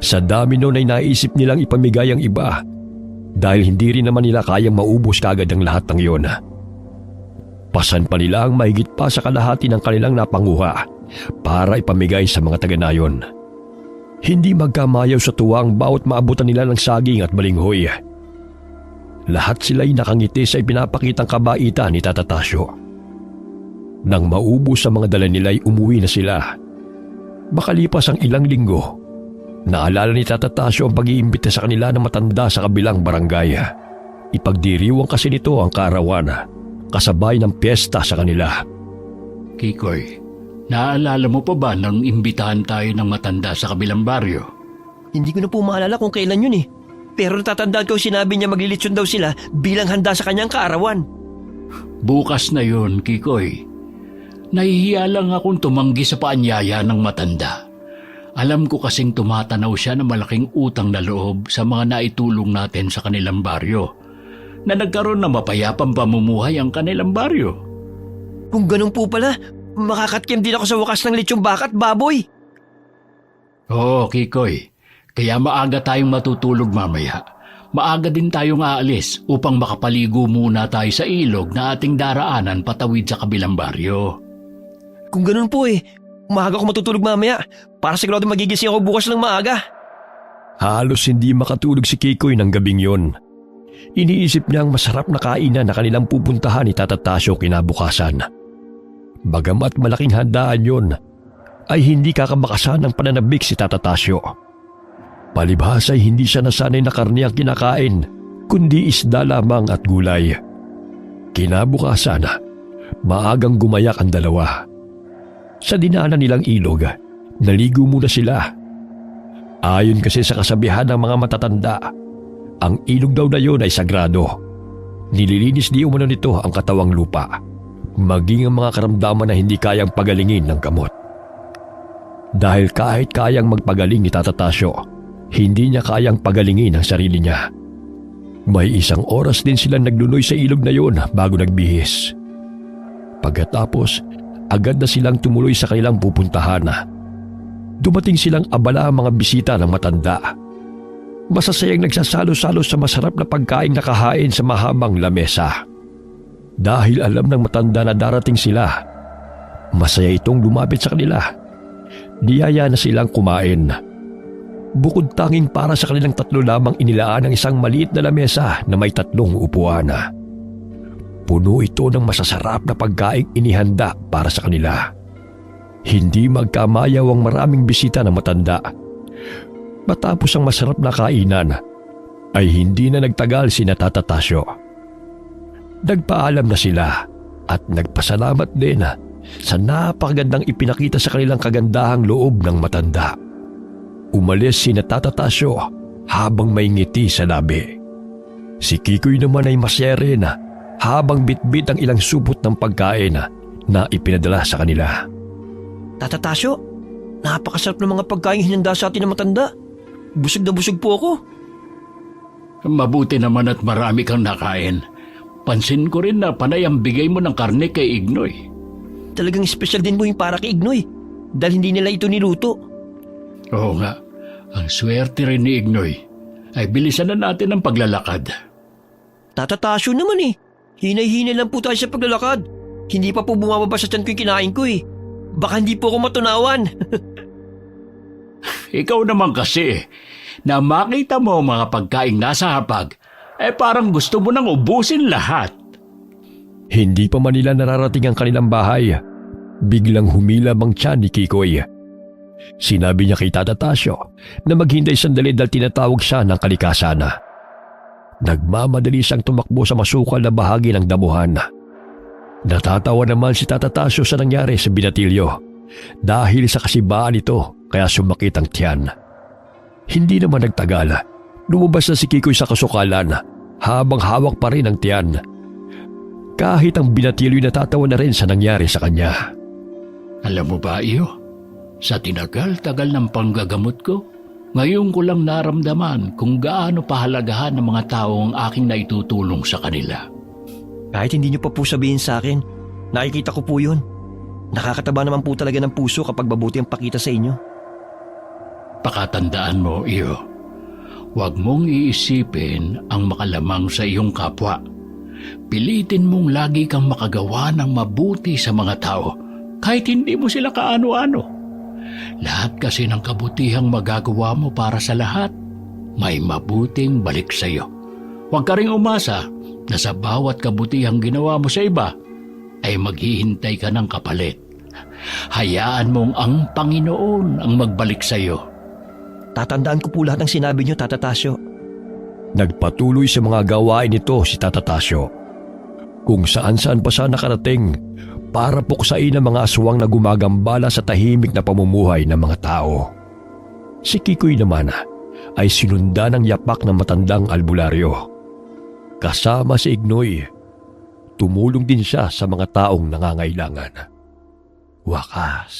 Sa dami noon ay naisip nilang ipamigay ang iba dahil hindi rin naman nila kayang maubos kagad ang lahat ng iyon. Pasan pa nila ang mahigit pa sa kalahati ng kanilang napanguha para ipamigay sa mga taga-nayon. Hindi magkamayaw sa tuwang bawat maabutan nila ng saging at balinghoy. Lahat sila'y nakangiti sa ipinapakitang kabaitan ni Tata Tasyo. Nang maubos sa mga dala nila ay umuwi na sila. Makalipas ang ilang linggo, naalala ni Tata Tasyo ang pag-iimbita sa kanila ng matanda sa kabilang barangay. Ipagdiriwang kasi nito ang kaarawan, kasabay ng piyesta sa kanila. Kikoy, naalala mo pa ba nang imbitahan tayo ng matanda sa kabilang baryo? Hindi ko na po maalala kung kailan yun eh. Pero natatandaan ko sinabi niya maglilitsyon daw sila bilang handa sa kanyang kaarawan. Bukas na yun, Kikoy. Nahihiya lang akong tumanggi sa paanyaya ng matanda. Alam ko kasing tumatanaw siya ng malaking utang na loob sa mga naitulong natin sa kanilang baryo, na nagkaroon na mapayapang pamumuhay ang kanilang baryo. Kung ganun po pala, makakatkim din ako sa wakas ng litsyong baka at baboy. Oo, Kikoy. Kaya maaga tayong matutulog mamaya. Maaga din tayong aalis upang makapaligo muna tayo sa ilog na ating daraanan patawid sa kabilang baryo. Kung ganun po maaga ako matutulog mamaya para sigurado magigising ako bukas ng maaga. Halos hindi makatulog si Kikoy ng gabing yon. Iniisip niya ang masarap na kainan na kanilang pupuntahan ni Tata Tasyo kinabukasan. Bagamat malaking handaan yon, ay hindi kakamakasan ng pananabik si Tata Tasyo. Palibhas ay hindi siya nasanay na karne ang kinakain, kundi isda lamang at gulay. Kinabukasan, maagang gumayak ang dalawa. Sa dinaanan nilang ilog, naligo muna sila. Ayon kasi sa kasabihan ng mga matatanda, ang ilog daw na yun ay sagrado. Nililinis di umano nito ang katawang lupa, maging ang mga karamdaman na hindi kayang pagalingin ng gamot. Dahil kahit kayang magpagaling ni Tata Tasyo, hindi niya kayang pagalingin ang sarili niya. May isang oras din silang naglunoy sa ilog na yun bago nagbihis. Pagkatapos, agad na silang tumuloy sa kanilang pupuntahan. Dumating silang abala ang mga bisita ng matanda. Masasayang nagsasalo-salo sa masarap na pagkain na kahain sa mahabang lamesa. Dahil alam ng matanda na darating sila, masaya itong lumapit sa kanila. Niyaya na silang kumain. Bukod tanging para sa kanilang tatlo lamang inilaan ang isang maliit na lamesa na may 3 upuan. Puno ito ng masasarap na pagkaing inihanda para sa kanila. Hindi magkamayaw ang maraming bisita ng matanda. Matapos ang masarap na kainan, ay hindi na nagtagal sina Tata Tasyo. Nagpaalam na sila at nagpasalamat din sa napakagandang ipinakita sa kanilang kagandahang loob ng matanda. Umalis sina Tata Tasyo habang may ngiti sa labi. Si Kikoy naman ay masaya rin habang bitbit ang ilang supot ng pagkain na ipinadala sa kanila. Tata Tasyo, napakasarap ng mga pagkain hinanda sa atin ng matanda. Busog na busog po ako. Mabuti naman at marami kang nakain. Pansin ko rin na panay ang bigay mo ng karne kay Ignoy. Talagang espesyal din mo yung para kay Ignoy dahil hindi nila ito niluto. Oo nga, ang swerte rin ni Ignoy ay bilisan na natin ang paglalakad. Tata Tasyo naman hinay-hinay lang po tayo sa paglalakad. Hindi pa po bumababa sa tiyan ko yung kinain ko Baka hindi po ako matunawan. Ikaw naman kasi, na makita mo ang mga pagkaing nasa hapag, parang gusto mo nang ubusin lahat. Hindi pa man nila nararating ang kanilang bahay, biglang humilab ang tiyan ni Kikoy. Sinabi niya kay Tata Tasyo na maghintay sandali dahil tinatawag siya ng kalikasan. Nagmamadali siyang tumakbo sa masukal na bahagi ng damuhan. Natatawa naman si Tata Tasyo sa nangyari sa binatilyo dahil sa kasibaan nito kaya sumakit ang tiyan. Hindi naman nagtagal, lumabas na si Kikoy sa kasukalan habang hawak pa rin ang tiyan. Kahit ang binatilyo natatawa na rin sa nangyari sa kanya. Alam mo ba, iyo? Sa tinagal-tagal ng panggagamot ko, ngayon ko lang naramdaman kung gaano pahalagahan ng mga tao ang aking naitutulong sa kanila. Kahit hindi niyo pa po sabihin sa akin, nakikita ko po yun. Nakakataba naman po talaga ng puso kapag mabuti ang pakita sa inyo. Pakatandaan mo, iyo. Huwag mong iisipin ang makalamang sa iyong kapwa. Pilitin mong lagi kang makagawa ng mabuti sa mga tao kahit hindi mo sila kaano-ano. Lahat kasi ng kabutihang magagawa mo para sa lahat, may mabuting balik sa iyo. Huwag ka ring umasa na sa bawat kabutihang ginawa mo sa iba ay maghihintay ka ng kapalit. Hayaan mong ang Panginoon ang magbalik sa iyo. Tatandaan ko po lahat ng sinabi niyo, Tata Tasyo. Nagpatuloy sa mga gawain nito si Tata Tasyo. Kung saan-saan pa siya nakarating para puksain ang mga aswang na gumagambala sa tahimik na pamumuhay ng mga tao. Si Kikoy naman ay sinundan ng yapak ng matandang albularyo. Kasama si Ignoy, tumulong din siya sa mga taong nangangailangan. Wakas.